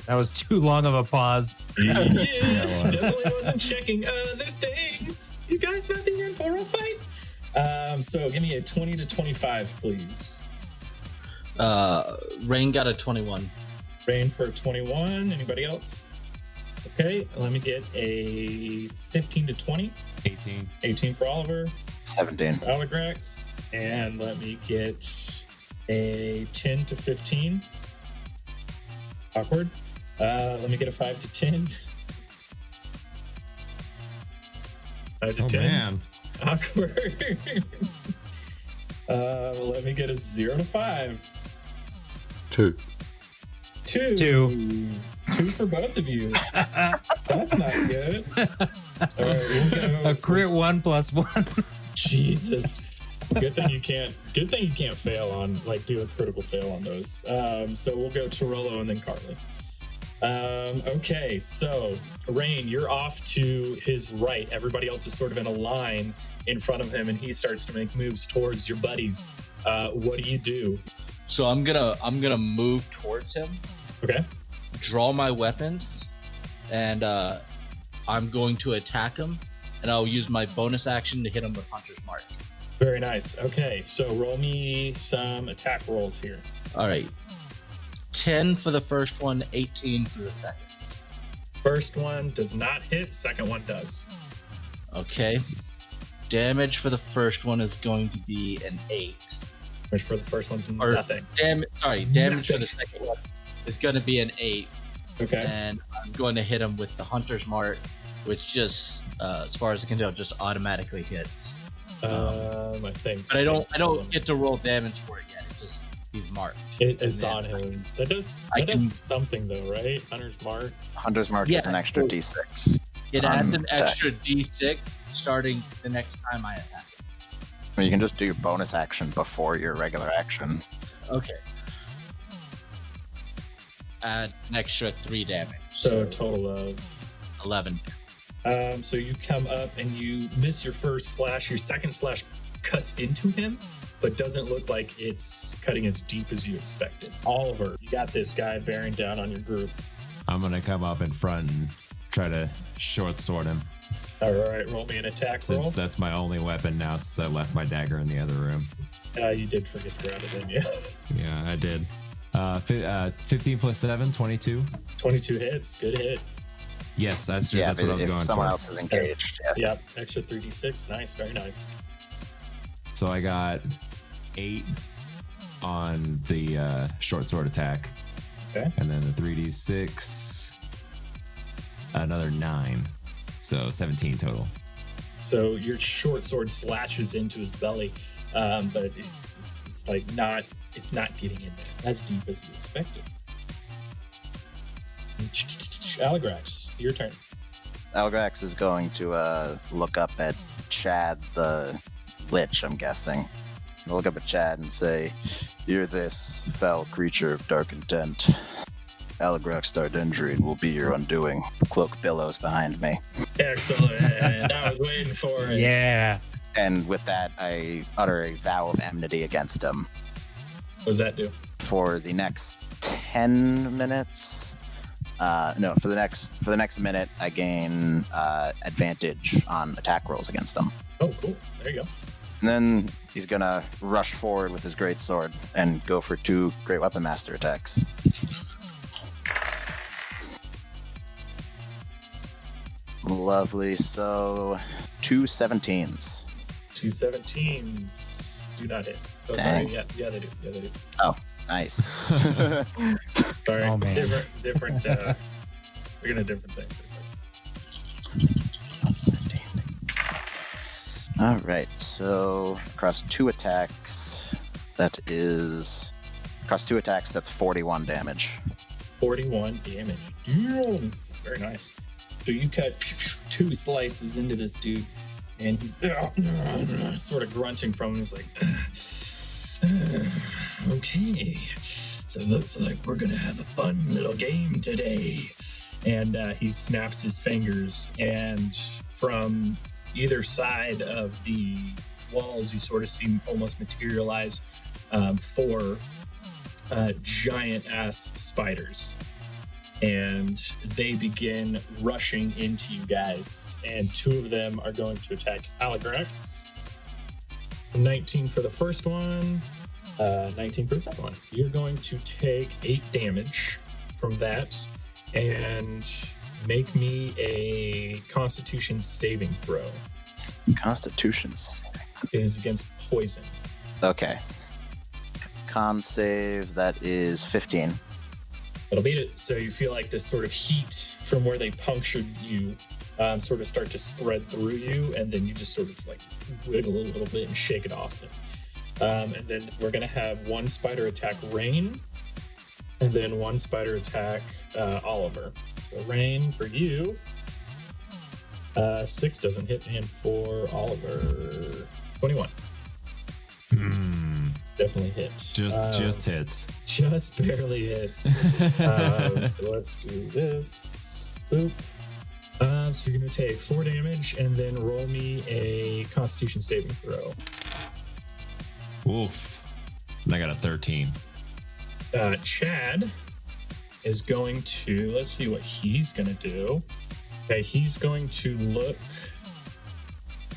That was too long of a pause. Yeah, definitely wasn't checking other things. You guys might be in for a fight. So give me a 20 to 25, please. Rain got a 21. Rain for 21. Anybody else? Okay, let me get a 15 to 20. 18. 18 for Oliver. 17. For Alegrax. And let me get a 10 to 15. Awkward. Let me get a 5 to 10. 5 to 10. Man. Awkward. Let me get a 0 to 5. 2. 2. 2 for both of you. That's not good. All right, we'll go. A crit 1 plus 1. Jesus. Good thing you can't fail on, like, do a critical fail on those. So we'll go Torello and then Carly. Okay, so Rain, you're off to his right. Everybody else is sort of in a line in front of him, and he starts to make moves towards your buddies. What do you do? So I'm gonna move towards him, Okay. draw my weapons, and I'm going to attack him, and I'll use my bonus action to hit him with Hunter's Mark. Very nice. Okay, so roll me some attack rolls here. All right. 10 for the first one, 18 for the second. First one does not hit, second one does. Okay. Damage for the first one is going to be an 8. Which for the first one's Or nothing. Damage for the second one is going to be an 8. Okay. And I'm going to hit him with the Hunter's Mark, which just, as far as I can tell, just automatically hits. I think. But I don't get to roll damage for it yet. It's just he's marked. It's And on then him. That does something though, right? Hunter's Mark. Hunter's Mark Yeah. is an extra D6. It adds an attack. extra D6 starting the next time I attack. Or you can just do your bonus action before your regular action. Okay. Add an extra 3 damage. So a total of 11. so you come up and you miss your first slash. Your second slash cuts into him, but doesn't look like it's cutting as deep as you expected. Oliver, you got this guy bearing down on your group. I'm going to come up in front and try to short sword him. All right, roll me an attack roll. Since that's my only weapon now, since I left my dagger in the other room. You did forget to grab it, didn't you? Yeah, I did. 15 plus 7, 22. 22 hits, good hit. Yes, that's true. That's but what I was if going someone for. else is engaged. Yeah. Yep, extra 3d6. Nice, very nice. So I got 8 on the short sword attack. Okay. And then the 3d6, another 9. So 17 total. So your short sword slashes into his belly, but it's like not getting in there as deep as you expected. Aligrax, your turn. Algrax is going to look up at Chad the Lich, I'm guessing. He'll look up at Chad and say, "Hear this, foul creature of dark intent. Aligrax Dardendrian will be your undoing." Cloak billows behind me. Excellent. I was waiting for it. Yeah. And with that, I utter a vow of enmity against him. What does that do? For the next 10 minutes, no, for the next minute, I gain advantage on attack rolls against him. Oh, cool. There you go. And then he's gonna rush forward with his great sword and go for 2 Great Weapon Master attacks. Lovely. So 2 17s. 2 17s do not hit. Oh, Dang. sorry. Yeah, they do. Yeah, they do. Nice. Sorry. Oh, man. Different. We're gonna different things. All right. So across 2 attacks, that's 41 damage. 41 damage. Damn. Very nice. So you cut 2 slices into this dude, and he's sort of grunting from him. He's like, okay, so it looks like we're gonna have a fun little game today. And he snaps his fingers, and from either side of the walls, you sort of see almost materialize 4 giant ass spiders. And they begin rushing into you guys, and 2 of them are going to attack Aligrax. 19 for the first one, 19 for the second one. You're going to take 8 damage from that, and make me a Constitution saving throw. Constitutions. It is against poison. Okay. Con save, that is 15. It'll beat it. So you feel like this sort of heat from where they punctured you sort of start to spread through you, and then you just sort of like wiggle a little bit and shake it off. And then we're going to have one spider attack Rain, and then one spider attack Oliver. So Rain for you. 6 doesn't hit, and for Oliver, 21. Definitely hits. Just hits. Just barely hits. So let's do this. Boop. So you're going to take 4 damage and then roll me a Constitution saving throw. Oof. I got a 13. Chad is going to, let's see what he's going to do. Okay, he's going to look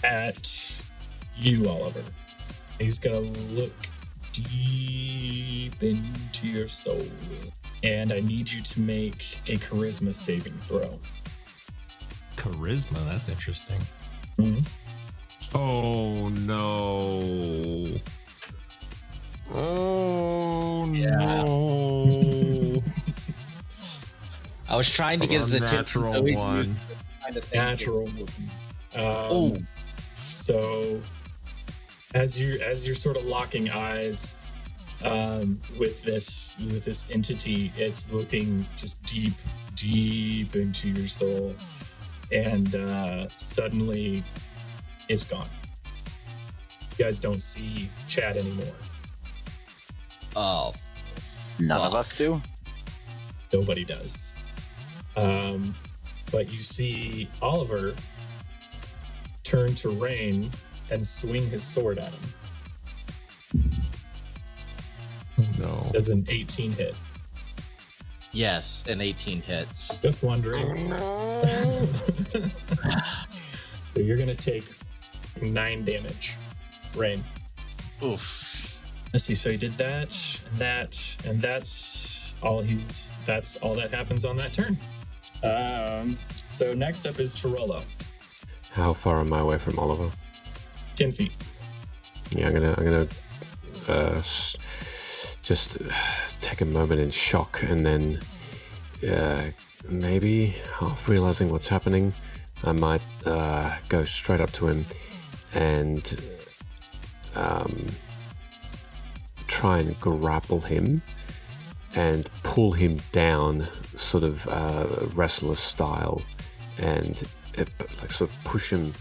at you, Oliver. He's going to look deep into your soul. And I need you to make a charisma saving throw. Charisma, that's interesting. Mm-hmm. Oh no. Oh Yeah. no. I was trying to get his attention. Natural so he one. used kind of thing. Natural. Oh, So as you're sort of locking eyes with this entity, it's looking just deep into your soul, and suddenly it's gone. You guys don't see Chad anymore. oh, None of fuck. us do? Nobody does. But you see Oliver turn to Rain and swing his sword at him. Oh no. Does an 18 hit. Yes, an 18 hits. Just wondering. So you're gonna take 9 damage, Rain. Oof. Let's see. So he did that, and that's all that happens on that turn. So next up is Torello. How far am I away from Oliver? 10 feet. Yeah, I'm gonna just take a moment in shock, and then maybe half realizing what's happening, I might go straight up to him and try and grapple him and pull him down, sort of wrestler style, and like sort of push him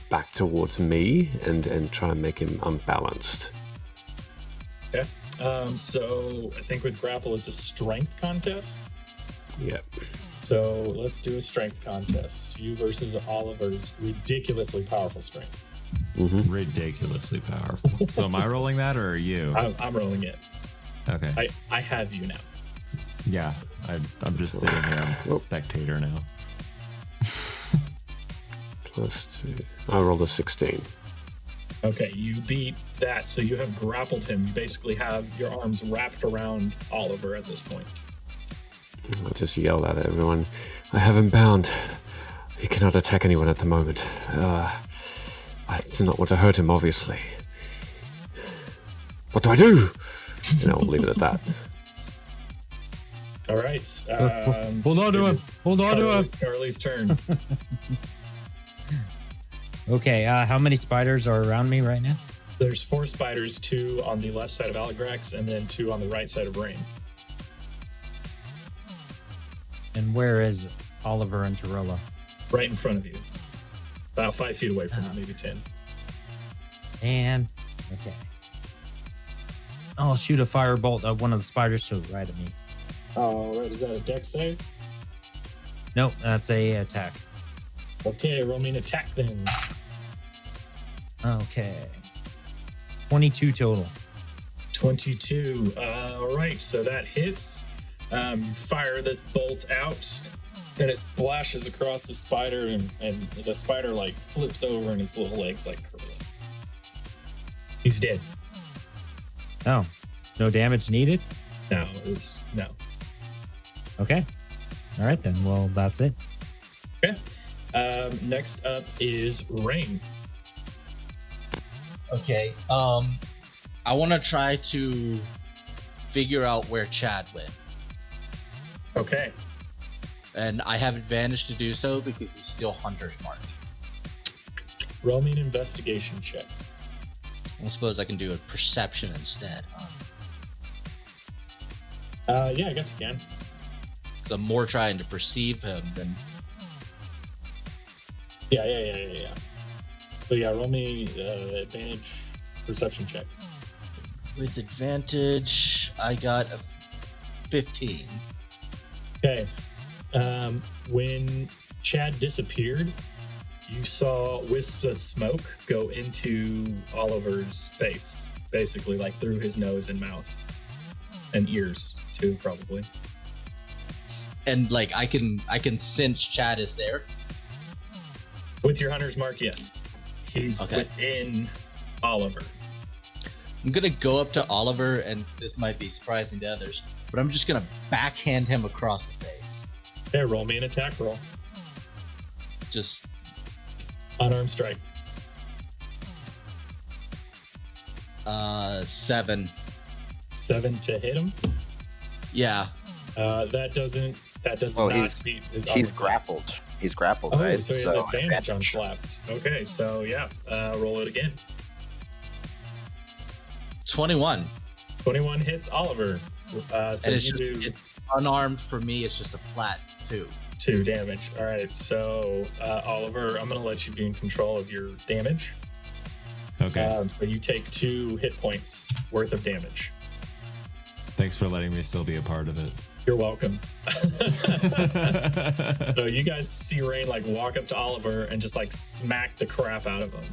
back towards me and try and make him unbalanced. Okay. So I think with grapple, it's a strength contest. Yep. So let's do a strength contest. You versus Oliver's ridiculously powerful strength. Mm-hmm. Ridiculously powerful. So am I rolling that or are you? I'm rolling it. Okay. I have you now. Yeah. I'm just sitting here. I'm a spectator now. +2. I rolled a 16. Okay, you beat that, so you have grappled him. You basically have your arms wrapped around Oliver at this point. I just yelled at everyone. I have him bound. He cannot attack anyone at the moment. I do not want to hurt him, obviously. What do I do? And I'll leave it at that. All right. Hold on to him. Hold on to him. Charlie's turn. Okay, how many spiders are around me right now? There's 4 spiders, 2 on the left side of Aligrax, and then 2 on the right side of Rain. And where is Oliver and Torella? Right in front of you. About 5 feet away from you, maybe 10. And, okay. I'll shoot a firebolt at one of the spiders to the right of me. Oh, is that a dex save? Nope, that's a attack. Okay, roll me an attack then. Okay. 22 total. 22. All right, so that hits. You fire this bolt out, and it splashes across the spider, and the spider like flips over, and his little legs like curling. He's dead. Oh, no damage needed? No. Okay. All right, then. Well, that's it. Okay. Next up is Rain. Okay. I want to try to figure out where Chad went, Okay. and I have advantage to do so because he's still hunter's mark. Roll me an investigation check. I suppose I can do a perception instead, Yeah, I guess you can. because I'm more trying to perceive him than. Yeah. So yeah, roll me advantage perception check. With advantage, I got a 15. Okay. When Chad disappeared, you saw wisps of smoke go into Oliver's face, basically, like through his nose and mouth, and ears too, probably. And like I can sense Chad is there. With your hunter's mark, yes, he's Okay. within Oliver. I'm gonna go up to Oliver, and this might be surprising to others, but I'm just gonna backhand him across the face. Okay, roll me an attack roll. Just Unarmed strike. 7. 7 to hit him. Yeah. That does Well, not beat his He's armor class. grappled. He's grappled, Oh, right? so he has advantage on slapped. Okay, so yeah, roll it again. 21. 21 hits Oliver. So And it's you just do it's unarmed for me. It's just a flat 2. 2 damage. All right, so Oliver, I'm going to let you be in control of your damage. Okay. So you take 2 hit points worth of damage. Thanks for letting me still be a part of it. You're welcome. So you guys see Rain like walk up to Oliver and just like smack the crap out of him.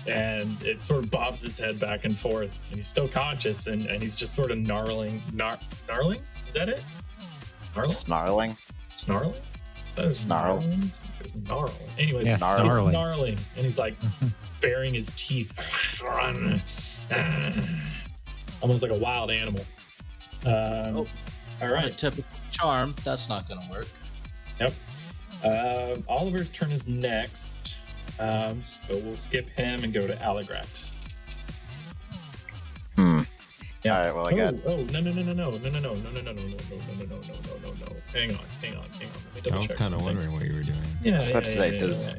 And it sort of bobs his head back and forth. And he's still conscious and he's just sort of gnarling. Gnarling? Is that it? Gnarling? Snarling. Snarling? That is Snarl. Snarling. Anyways, Yeah, he's snarling. snarling. And he's like baring his teeth. Almost like a wild animal. All Right. right. Typical charm. That's not gonna work. Yep. Oliver's turn is next. So we'll skip him and go to Aligrax. Hmm. Yeah. All right. Well, I got. No. Hang on. Let me I double was check kind of something. wondering what you were doing. Yeah. I was about to say, does-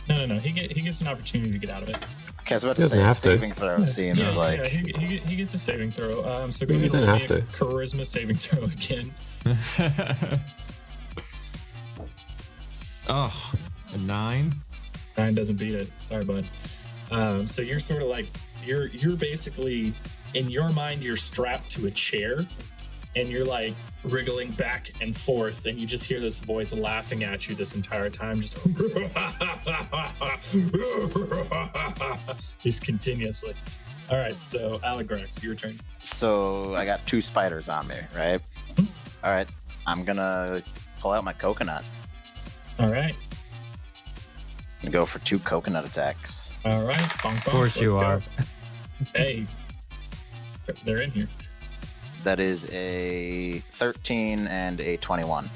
No. He gets an opportunity to get out of it. Okay, I was about to Doesn't say have to. saving throw seems like. he gets a saving throw. So go You ahead don't and roll have me a to. charisma saving throw again. Oh, a 9? 9 doesn't beat it. Sorry, bud. So you're sort of like you're basically in your mind you're strapped to a chair, and you're like wriggling back and forth, and you just hear this voice laughing at you this entire time, just just continuously. All right, so Aligrax, your turn. So I got 2 spiders on me, right? All right. I'm gonna pull out my coconut All right, and go for 2 coconut attacks. all right. Bonk, bonk. Of course Let's you go. are. Hey, they're in here. That is a 13 and a 21.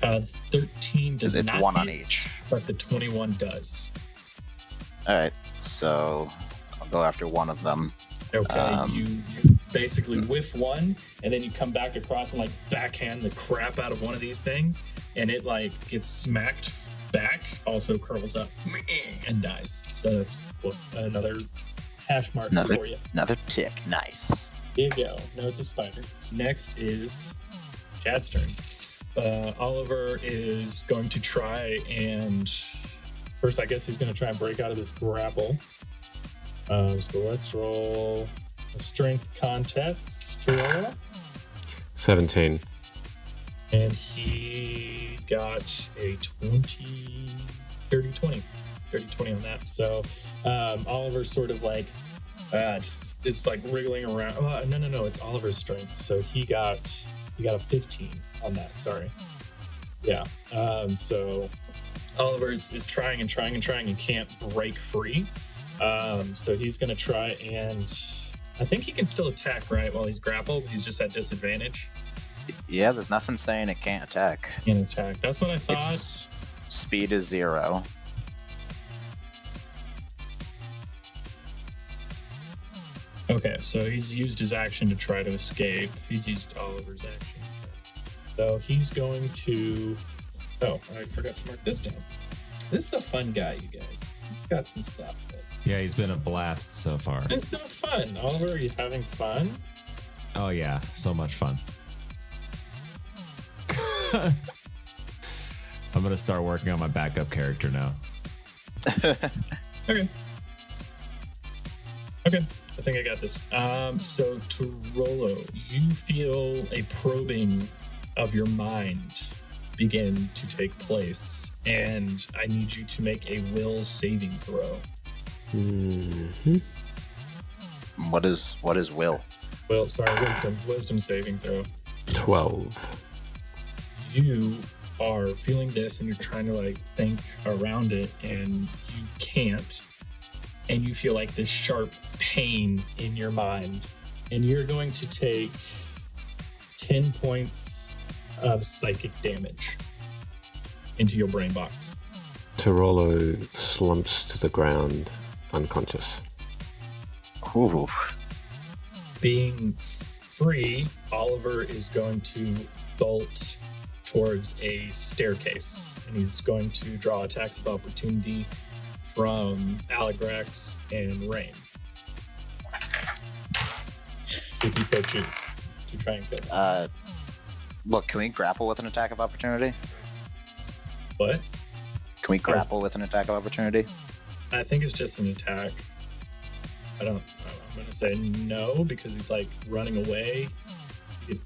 13 does It's not 1 on hit, each. but the 21 does. All right. So I'll go after one of them. Okay, you basically whiff one, and then you come back across and like backhand the crap out of one of these things, and it like gets smacked back, also curls up and dies. So that's another hash mark for you. Another tick. Nice. There you go. No, it's a spider. Next is Chad's turn. Oliver is going to try and first, I guess he's going to try and break out of this grapple. So let's roll a strength contest to roll. 17. And he got a 30 20 on that. So Oliver's sort of like just is like wriggling around. No, it's Oliver's strength. So he got a 15 on that. Sorry. Yeah. So Oliver's is trying and can't break free. So he's gonna try and I think he can still attack right while he's grappled. He's just at disadvantage. Yeah, there's nothing saying it can't attack. Can't attack. That's what I thought. Its speed is 0. Okay, so he's used his action to try to escape. He's used Oliver's action. So he's going to... Oh, I forgot to mark this down. This is a fun guy, you guys. He's got some stuff. Yeah, he's been a blast so far. It's not fun. Oliver, are you having fun? Oh yeah, so much fun. I'm gonna start working on my backup character now. Okay. I think I got this. So Tirolo, you feel a probing of your mind begin to take place, and I need you to make a will saving throw. Mm-hmm. What is will? Well, sorry, wisdom saving throw. 12. You are feeling this and you're trying to like think around it and you can't, and you feel like this sharp pain in your mind, and you're going to take 10 points of psychic damage into your brain box. Tirolo slumps to the ground, unconscious. Ooh. Being free, Oliver is going to bolt towards a staircase, and he's going to draw attacks of opportunity from Aligrax and Rain. If you so choose to try and kill him. Look, can we grapple with an attack of opportunity? What? Can we grapple with an attack of opportunity? I think it's just an attack. I'm gonna say no because he's like running away. We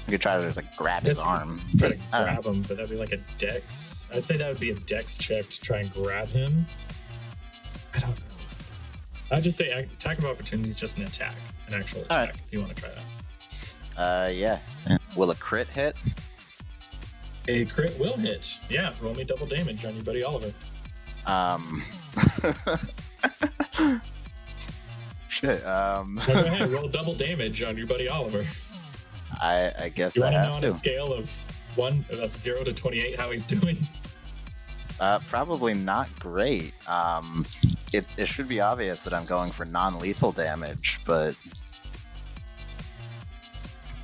could try to just like grab his arm. Try to I don't know. grab him, but that'd be like a dex. I'd say that would be a dex check to try and grab him. I don't know. I'd just say attack of opportunity is just an attack, an actual attack. Alright. If you want to try that. Yeah. Will a crit hit? A crit will hit. Yeah, roll me double damage on your buddy Oliver. Shit. Well, go ahead, roll double damage on your buddy Oliver. I guess You I want to know have on to. a scale of 0 to 28 how he's doing? Probably not great. It should be obvious that I'm going for non-lethal damage, but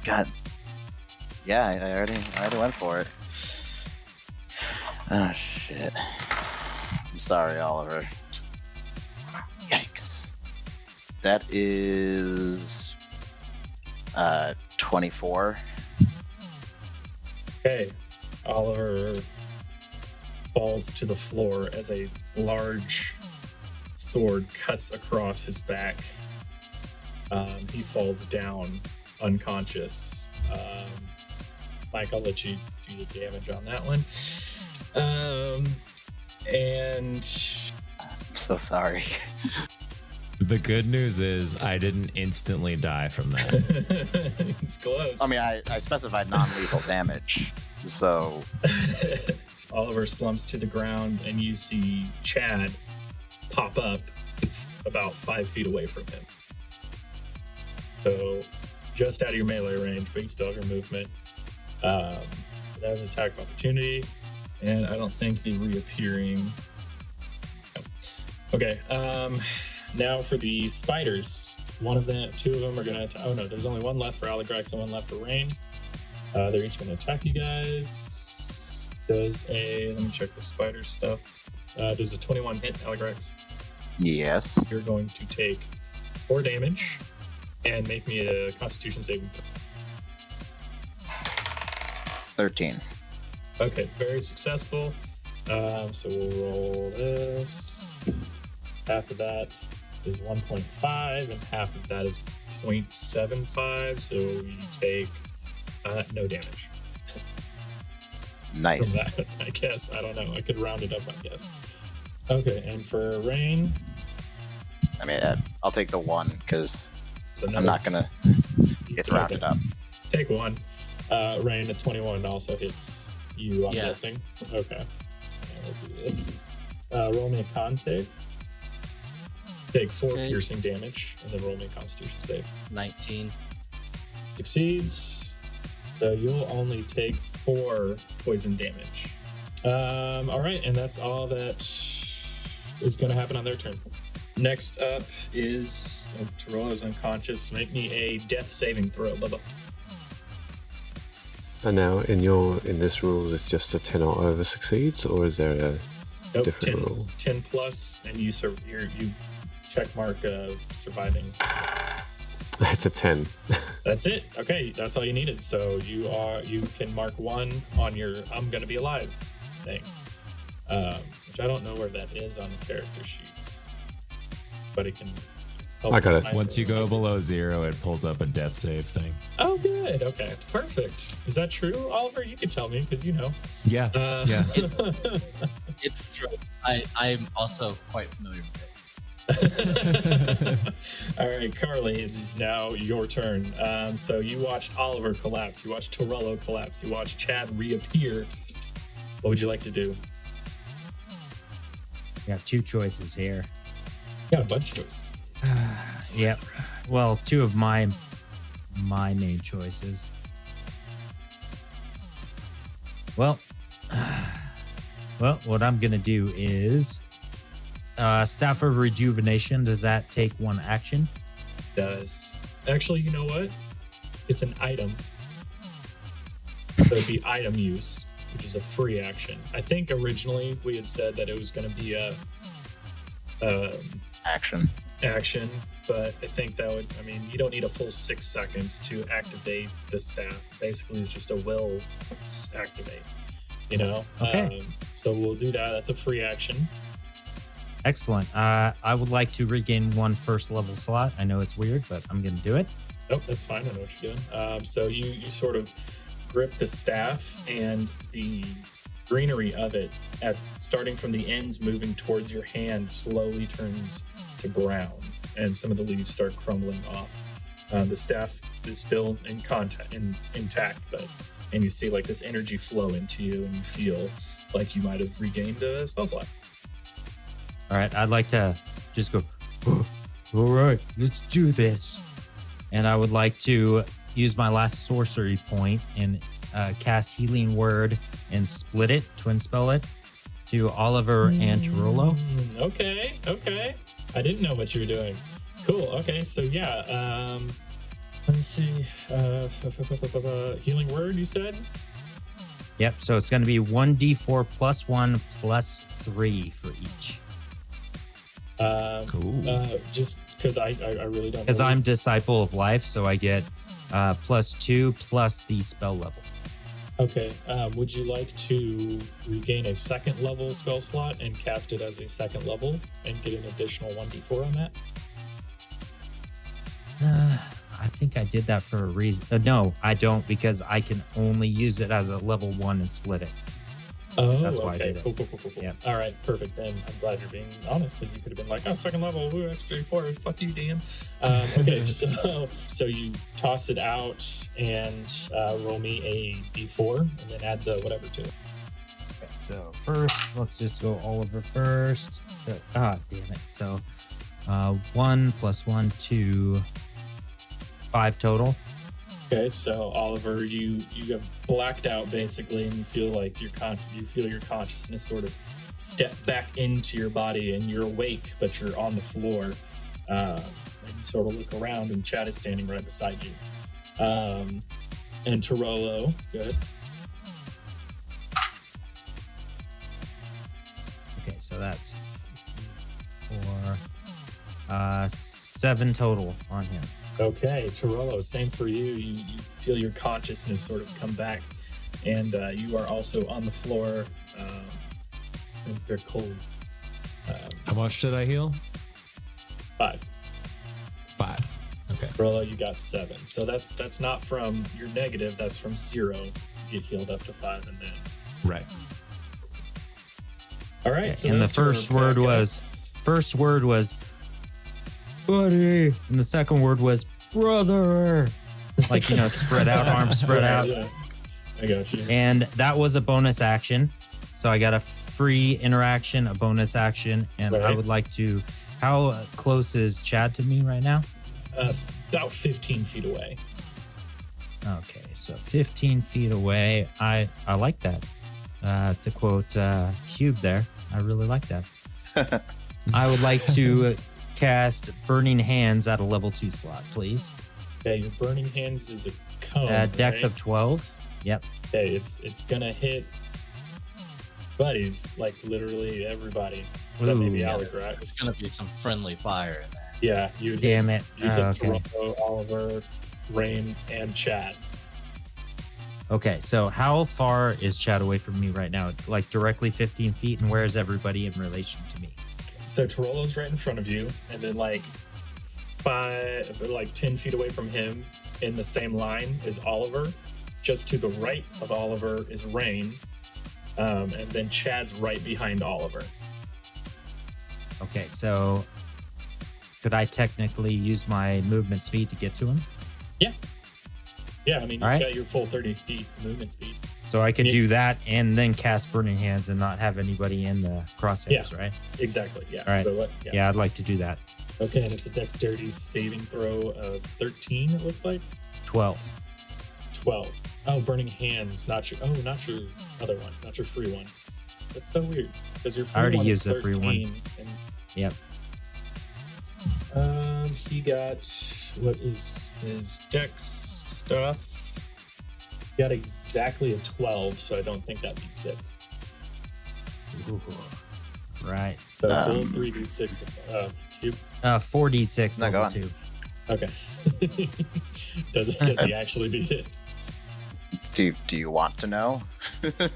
God, yeah, I already went for it. Oh shit! I'm sorry, Oliver. Yikes! That is 24. Okay, Oliver falls to the floor as a large sword cuts across his back. He falls down unconscious. Mike, I'll let you do the damage on that one. And I'm so sorry. The good news is I didn't instantly die from that. it's close. I mean, I specified non-lethal damage, so Oliver slumps to the ground, and you see Chad pop up about 5 feet away from him. So just out of your melee range, but you still have your movement. That was attack of opportunity, and I don't think the reappearing. Okay. Now for the spiders. Two of them are gonna. Oh no, there's only one left for Aligrax and one left for Rain. They're each gonna attack you guys. Let me check the spider stuff. Does a 21 hit, Aligrax? yes. You're going to take 4 damage and make me a Constitution saving throw. 13. Okay, very successful. So we'll roll this. Half of that is 1.5, and half of that is 0.75. So you take no damage Nice. from that. I guess. I don't know. I could round it up, I guess. Okay, and for Rain, I mean, I'll take the 1 because it's I'm not gonna. It's rounded up. Take 1. Rain at 21 also hits you, I'm Yeah. guessing. Okay. And we'll do this. Roll me a con save. Take 4 Okay. piercing damage, and then roll me a Constitution save. 19. Succeeds. So you'll only take 4 poison damage. All right, and that's all that is going to happen on their turn. Next up is Tarola's unconscious. Make me a death saving throw, Bubba. And now in this rules, it's just a 10 or over succeeds, or is there a different 10, rule? 10 plus, and you check mark surviving. It's a 10. That's it. Okay, that's all you needed. So you can mark 1 on your I'm gonna be alive thing, which I don't know where that is on the character sheets, but it can. I got it. Once you go below 0, it pulls up a death save thing. Oh, good. Okay, perfect. Is that true, Oliver? You could tell me because you know. Yeah. Yeah. It's true. I'm also quite familiar with it. All right, Carly, it is now your turn. So you watched Oliver collapse. You watched Torello collapse. You watched Chad reappear. What would you like to do? Got 2 choices here. Got a bunch of choices. Yep. Well, 2 of my main choices. Well, what I'm gonna do is Staff of Rejuvenation. Does that take 1 action? Does actually, you know what? It's an item. So it'd be item use, which is a free action. I think originally we had said that it was going to be a action, but I think that would, you don't need a full 6 seconds to activate the staff. Basically, it's just a will activate, Okay. So we'll do that. That's a free action. Excellent. I would like to regain 1 first level slot. I know it's weird, but I'm going to do it. Nope, that's fine. I know what you're doing. So you sort of grip the staff, and the greenery of it, starting from the ends moving towards your hand, slowly turns to brown, and some of the leaves start crumbling off. The staff is still intact, and you see like this energy flow into you, and you feel like you might have regained a spell slot. All right, I'd like to just go, oh, all right, let's do this. And I would like to use my last sorcery point and cast Healing Word and split it, twin spell it, to Oliver and Tarolo. Okay. I didn't know what you were doing. Cool. Okay, so yeah, let me see. Healing Word, you said? Yep, so it's going to be 1d4 plus 1 plus 3 for each. Cool. Just because I really don't know. Because I'm Disciple of Life, so I get plus 2 plus the spell level. Okay. Would you like to regain a 2nd level spell slot and cast it as a 2nd level and get an additional 1d4 on that? I think I did that for a reason. No, I don't, because I can only use it as a level 1 and split it. Oh, That's why I okay. did it. Cool. Yeah. All right, perfect. Then I'm glad you're being honest, because you could have been like, oh, 2nd level, ooh, extra 4, fuck you, damn. Okay, so you toss it out and roll me a d4 and then add the whatever to it. Okay, so first, let's just go Oliver first. So, damn it. So 1 plus 1, 2, 5 total. Okay, so Oliver, you have blacked out basically, and you feel like your consciousness sort of step back into your body, and you're awake, but you're on the floor. And you sort of look around, and Chad is standing right beside you. And Tarolo, good. Okay, so that's 4, 7 total on him. Okay, Tarolo, same for you. You feel your consciousness sort of come back, and you are also on the floor. It's very cold. How much did I heal? 5. 5. Okay. Tarolo, you got 7. So that's not from your negative. That's from 0. You get healed up to 5, and then. Right. All right. So and the that's your first word was buddy, and the second word was brother. Like, spread out, arms spread out. Yeah. I got you. And that was a bonus action. So I got a free interaction, a bonus action, and Right. I would like to. How close is Chad to me right now? About 15 feet away. Okay, so 15 feet away. I like that. To quote Cube there, I really like that. I would like to cast Burning Hands at a level 2 slot, please. Okay, your Burning Hands is a cone. Dex right? of 12. Yep. Okay, it's gonna hit buddies, like literally everybody. Except maybe Ooh. Aligrax. It's gonna be some friendly fire in there. Yeah, you Damn it. You hit Okay. Toronto, Oliver, Rain, and Chad. Okay, so how far is Chad away from me right now? Like directly 15 feet, and where is everybody in relation to me? So Torolo's right in front of you, and then like 10 feet away from him in the same line is Oliver. Just to the right of Oliver is Rain. And then Chad's right behind Oliver. Okay, so could I technically use my movement speed to get to him? Yeah, I mean, you've All right. got your full 30 feet movement speed. So I could Yeah. do that and then cast Burning Hands and not have anybody in the crosshairs, right? Exactly, yeah. All right. So what, Yeah, I'd like to do that. Okay, and it's a dexterity saving throw of 13, it looks like. 12. 12. Oh, Burning Hands, not your other one, not your free one. That's so weird. Because your free I already one used is the free one. 13, and Yep. He got, what is his dex stuff? He got exactly a 12, so I don't think that beats it. Ooh. Right. So full 3d6 cube. 4d6 Not level going. 2. Okay. does he actually beat it? Do you want to know?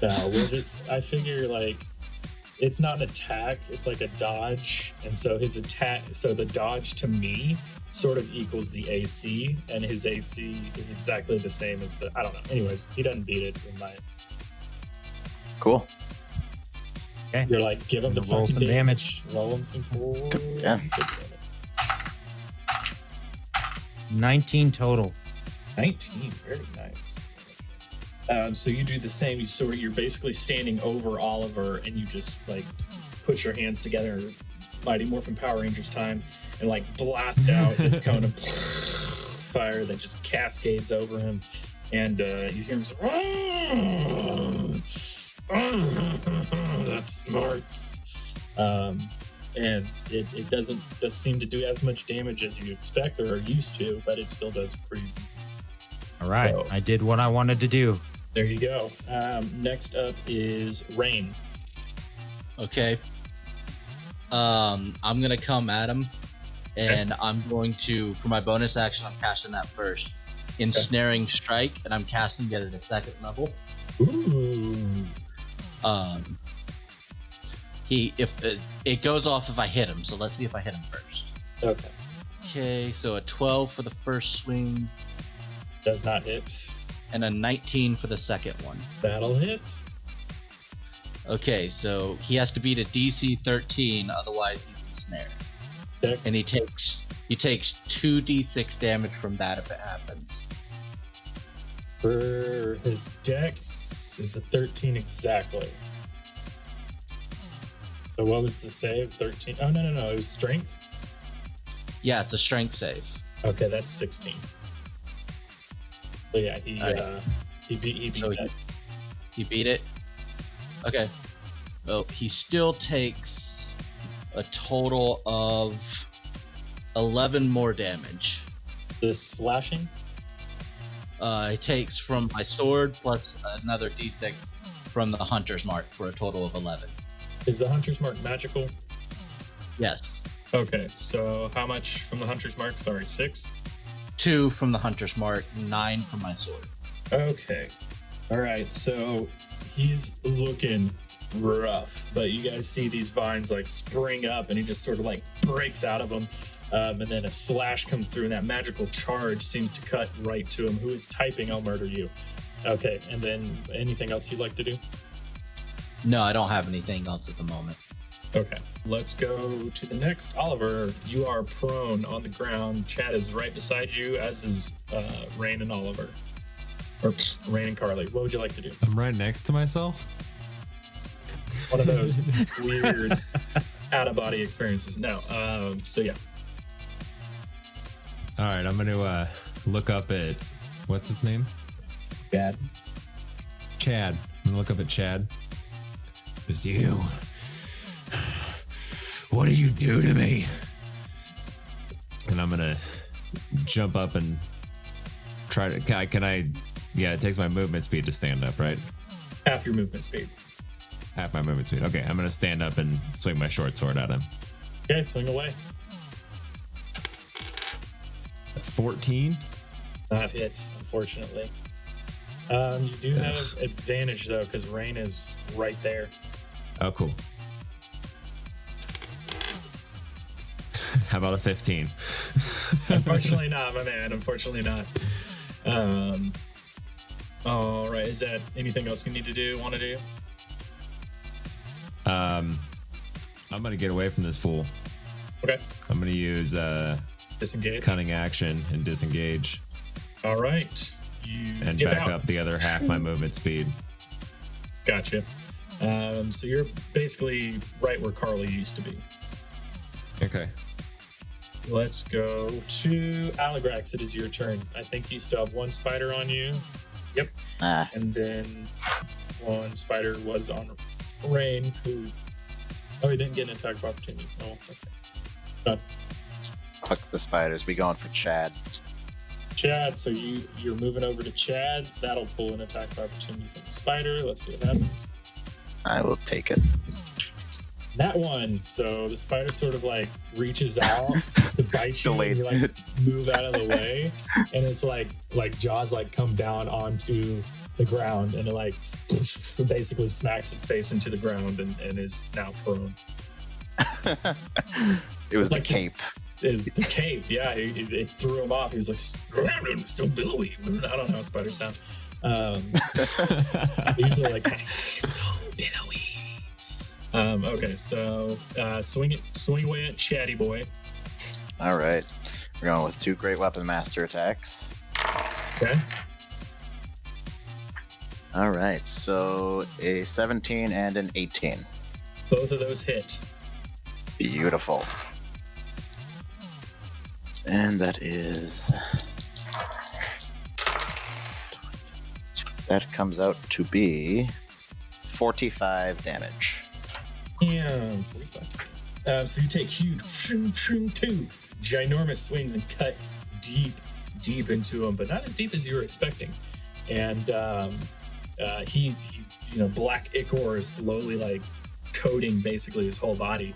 No, I figure like it's not an attack, it's like a dodge. And so the dodge to me sort of equals the AC, and his AC is exactly the same as I don't know. Anyways, he doesn't beat it in my. Cool. Okay. You're like, give him the Roll fucking some damage. Roll him some full. Yeah. 19 total. 19, very nice. So you do the same. You're basically standing over Oliver, and you just like put your hands together, Mighty Morphin Power Rangers time, and like blast out this cone of fire that just cascades over him, and you hear him say, "That's smarts," and it doesn't seem to do as much damage as you expect or are used to, but it still does pretty decent. All right. So- I did what I wanted to do. There you go. Next up is Rain. Okay. I'm gonna come at him, and I'm going to, for my bonus action, I'm casting that first. Ensnaring Strike, and I'm casting it at a 2nd level. Ooh. It goes off if I hit him, so let's see if I hit him first. Okay. Okay, so a 12 for the first swing, Does not hit. and a 19 for the second one. That'll hit. Okay, so he has to beat a DC 13, otherwise he's ensnared. Dex. And he takes 2d6 damage from that if it happens. For his dex is a 13 exactly. So what was the save? 13? Oh, no. It was strength? Yeah, it's a strength save. Okay, that's 16. So yeah, he Alright. beat So that. He beat it. Okay. Well, he still takes a total of 11 more damage. The slashing? It takes from my sword plus another d6 from the hunter's mark for a total of 11. Is the Hunter's Mark magical? Yes. Okay, so how much from the Hunter's Mark? Sorry, 6? 2 from the hunter's mark, 9 from my sword. Okay. All right, so he's looking rough, but you guys see these vines like spring up, and he just sort of like breaks out of them, and then a slash comes through, and that magical charge seems to cut right to him. Who is typing, "I'll murder you"? Okay, and then anything else you'd like to do? No, I don't have anything else at the moment. Okay, let's go to the next. Oliver, you are prone on the ground. Chad is right beside you, as is Rain and Oliver. Or Rain and Carly. What would you like to do? I'm right next to myself. It's one of those weird out-of-body experiences. No. So yeah. All right, I'm going to look up at, what's his name? Chad. Chad. I'm gonna look up at Chad. It's you. What did you do to me? And I'm gonna jump up and try to. Can I? Yeah, it takes my movement speed to stand up, right? Half your movement speed. Half my movement speed. Okay, I'm gonna stand up and swing my short sword at him. Okay, swing away. 14. Not hits, unfortunately. You do have advantage though, because Rain is right there. Oh, cool. How about a 15? Unfortunately not, my man. Unfortunately not. All right. Is that anything else you need to do? Want to do? I'm gonna get away from this fool. Okay. I'm gonna use Disengage. cunning action and disengage All right. You and dip back out. up the other half my movement speed. Gotcha. So you're basically right where Carly used to be. Okay. Let's go to Aligrax. It is your turn. I think you still have one spider on you. Yep. Ah, And then one spider was on Rain, who... Oh, he didn't get an attack of opportunity. Oh, that's good. Done. fuck the spiders. We going for Chad. Chad, so you're moving over to Chad. That'll pull an attack of opportunity from the spider. Let's see what happens. I will take it. That one. So the spider sort of like reaches out to bite you, and you like move out of the way, and it's like jaws like come down onto the ground, and it like basically smacks its face into the ground and is now prone. It was Like- the cape. Is the cape? Yeah, it threw him off. He was like so billowy. I don't know how spiders sound. Usually like so billowy. Okay, so swing away at Chatty Boy. All right. We're going with 2 Great Weapon Master attacks. Okay. All right. So a 17 and an 18. Both of those hit. Beautiful. And that comes out to be 45 damage. Yeah, 45. So you take huge, two ginormous swings and cut deep into him, but not as deep as you were expecting. And he black ichor is slowly like coating basically his whole body,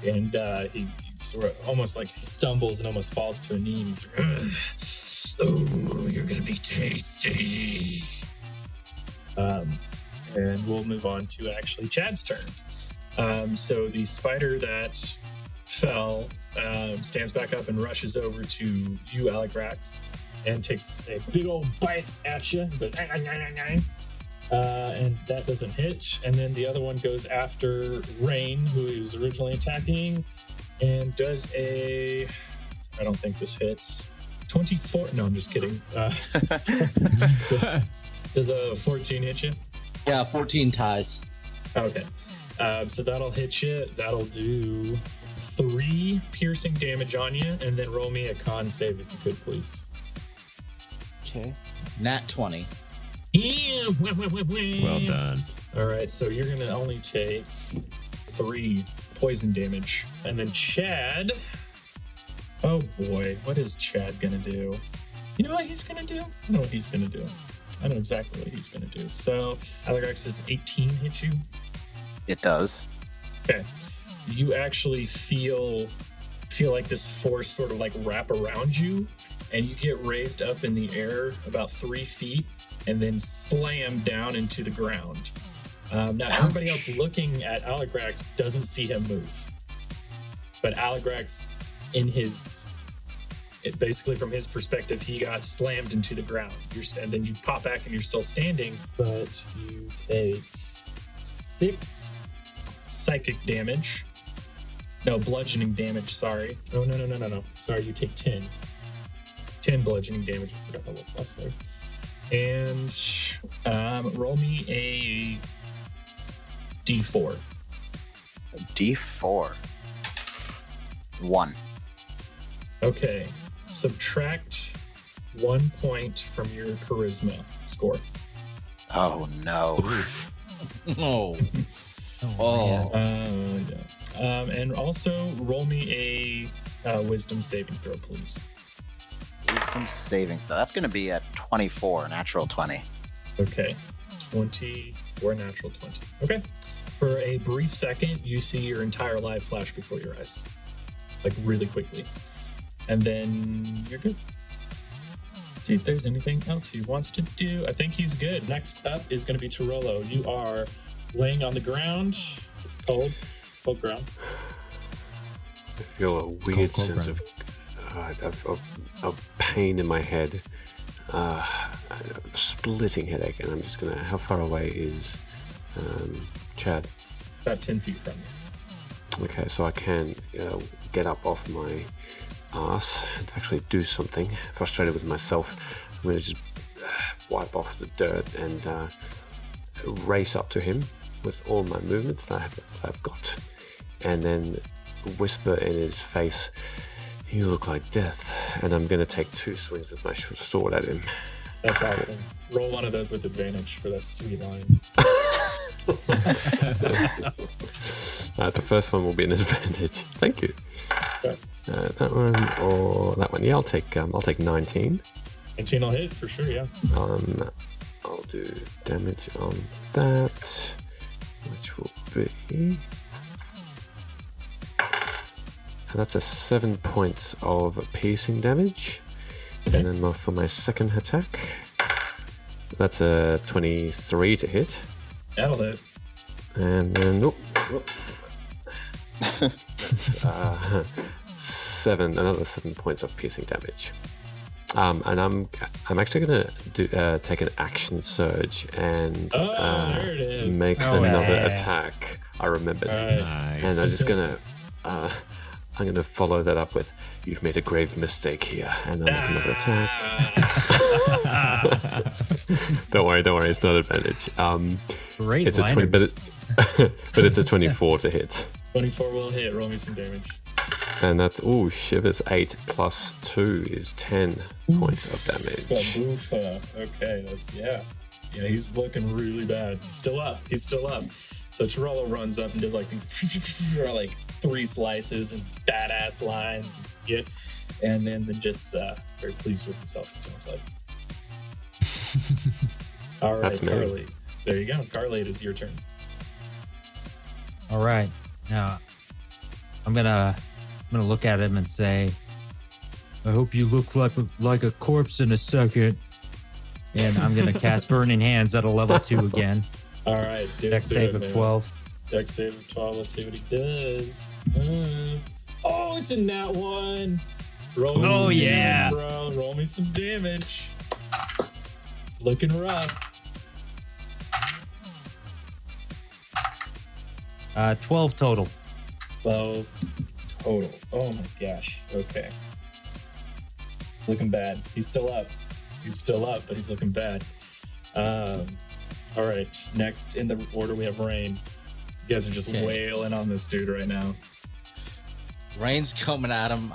and he sort of almost like he stumbles and almost falls to a knee. And he's like, "Oh, you're gonna be tasty." And we'll move on to actually Chad's turn. So the spider that fell stands back up and rushes over to you, Aligrax, and takes a big old bite at you. Goes, and that doesn't hit. And then the other one goes after Rain, who he was originally attacking, and does a... I don't think this hits. 24... No, I'm just kidding. Does a 14 hit you? Yeah, 14 ties. Okay. So that'll hit you. That'll do 3 piercing damage on you, and then roll me a con save if you could, please. Okay. Nat 20. Yeah. Well done. All right, so you're gonna only take 3 poison damage, and then Chad. Oh boy, what is Chad gonna do? You know what he's gonna do? I know what he's gonna do. I know exactly what he's gonna do. So Aligrax says 18 hit you. It does. Okay. You actually feel like this force sort of like wrap around you, and you get raised up in the air about 3 feet and then slam down into the ground. Now, everybody else looking at Aligrax doesn't see him move. But Aligrax, basically from his perspective, he got slammed into the ground. And then you pop back and you're still standing, but you take 6 psychic damage. No, bludgeoning damage, sorry. No. Sorry, you take 10. 10 bludgeoning damage. I forgot the little plus there. And roll me a D4. D4. 1. Okay. Subtract 1 point from your charisma score. Oh no. Oh. Oh, Yeah. And also roll me a wisdom saving throw, please. Wisdom saving throw. That's going to be at 24, natural 20. Okay. 24 natural 20. Okay. For a brief second, you see your entire life flash before your eyes. Like really quickly. And then you're good. See if there's anything else he wants to do. I think he's good. Next up is going to be Tirolo. You are laying on the ground. It's cold. Cold ground. I feel a weird Cold sense of pain in my head. A splitting headache, and I'm just gonna. How far away is Chad? About 10 feet from you. Okay, so I can get up off my ass and actually do something. Frustrated with myself, I'm gonna just wipe off the dirt and race up to him with all my movement that I've got, and then whisper in his face, "You look like death," and I'm gonna take 2 swings with my sword at him. That's awesome. Roll one of those with advantage for that sweet line. The first one will be an advantage. Thank you. Okay. That one or that one? Yeah, I'll take 19. 18 will hit for sure, yeah. I'll do damage on that, which will be. That's a 7 points of piercing damage. Okay. And then for my second attack, that's a 23 to hit. That'll hit. And then, that's another 7 points of piercing damage. And I'm actually gonna take an action surge and there it is. make Oh, another yeah. attack. I remembered, Alright. Nice. and I'm just gonna. I'm gonna follow that up with, "You've made a grave mistake here," and I'll make another attack. Don't worry, it's not advantage. great It's a 20, liners. but it's a 24 to hit, 24 will hit. Roll me some damage. and that's shivers. 8 plus 2 is 10 points of damage. Oofa. Okay, yeah. He's looking really bad. He's still up. So Tirolo runs up and does like these like 3 slices and badass lines. And then just very pleased with himself, it sounds like. All right, That's me. Carly. There you go. Carly, it is your turn. All right. Now, I'm gonna look at him and say, "I hope you look like a corpse in a second." And I'm gonna cast Burning Hands at a level 2 again. All right. Dex save of 12. Dex save of 12. Let's see what he does. It's in that one. Roll Oh, me, yeah. bro. Roll me some damage. Looking rough. 12 total. 12 total. Oh my gosh. Okay. Looking bad. He's still up, but he's looking bad. All right. Next in the order, we have Rain. You guys are just Okay. wailing on this dude right now. Rain's coming at him.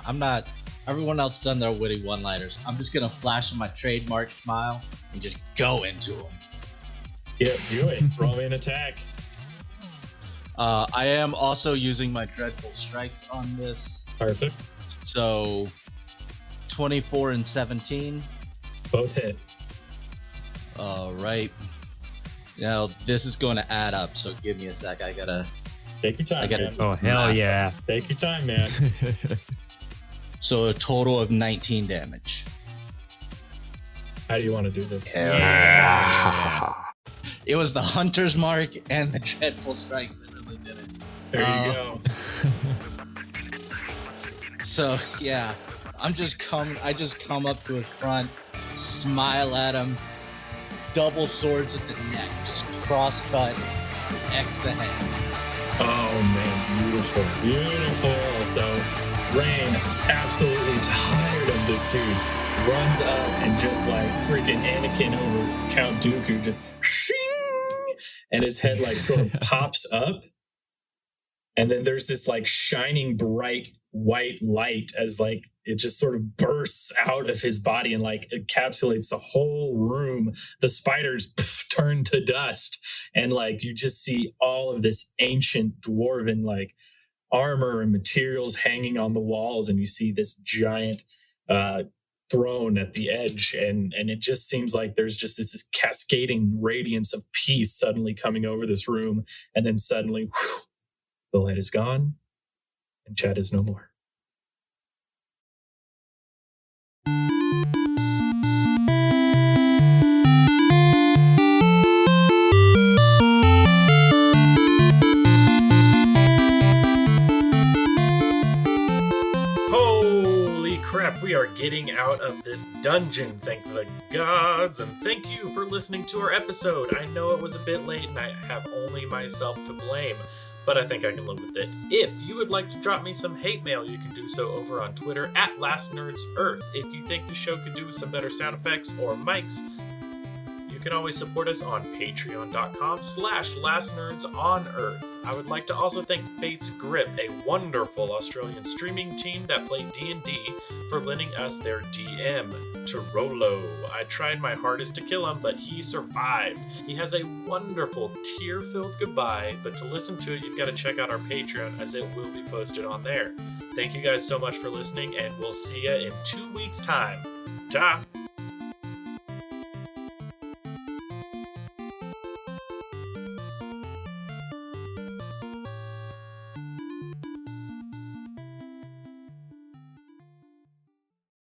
Everyone else done their witty one-liners. I'm just gonna flash my trademark smile and just go into him. Yeah, do it. Roll me an attack. I am also using my dreadful strikes on this. Perfect. So 24 and 17. Both hit. All right. Now this is going to add up. So give me a sec. I gotta. Take your time, I gotta- man. Oh, hell yeah. Take your time, man. So a total of 19 damage. How do you want to do this? Yeah. It was the hunter's mark and the dreadful strikes that really did it. There you go. So yeah, I just come up to his front, smile at him, double swords at the neck, just cross cut, X the head. Oh man, beautiful, beautiful. So Rain, absolutely tired of this dude, runs up and just like freaking Anakin over Count Dooku, just shing, and his head like sort of pops up, and then there's this like shining bright white light as like it just sort of bursts out of his body and like encapsulates the whole room. The spiders turn to dust, and like you just see all of this ancient dwarven like armor and materials hanging on the walls, and you see this giant throne at the edge, and it just seems like there's just this cascading radiance of peace suddenly coming over this room, and then suddenly the light is gone and Chad is no more. Holy crap, we are getting out of this dungeon, thank the gods, and thank you for listening to our episode. I know it was a bit late and I have only myself to blame, but I think I can live with it. If you would like to drop me some hate mail, you can do so over on Twitter at LastNerdsEarth. If you think the show could do with some better sound effects or mics, you can always support us on patreon.com/lastnerdsonearth. I would like to also thank Fate's Grip, a wonderful Australian streaming team that played D&D, for lending us their DM, Tirolo. I tried my hardest to kill him, but he survived. He has a wonderful tear-filled goodbye, but to listen to it, you've got to check out our Patreon, as it will be posted on there. Thank you guys so much for listening, and we'll see you in 2 weeks' time. Ta!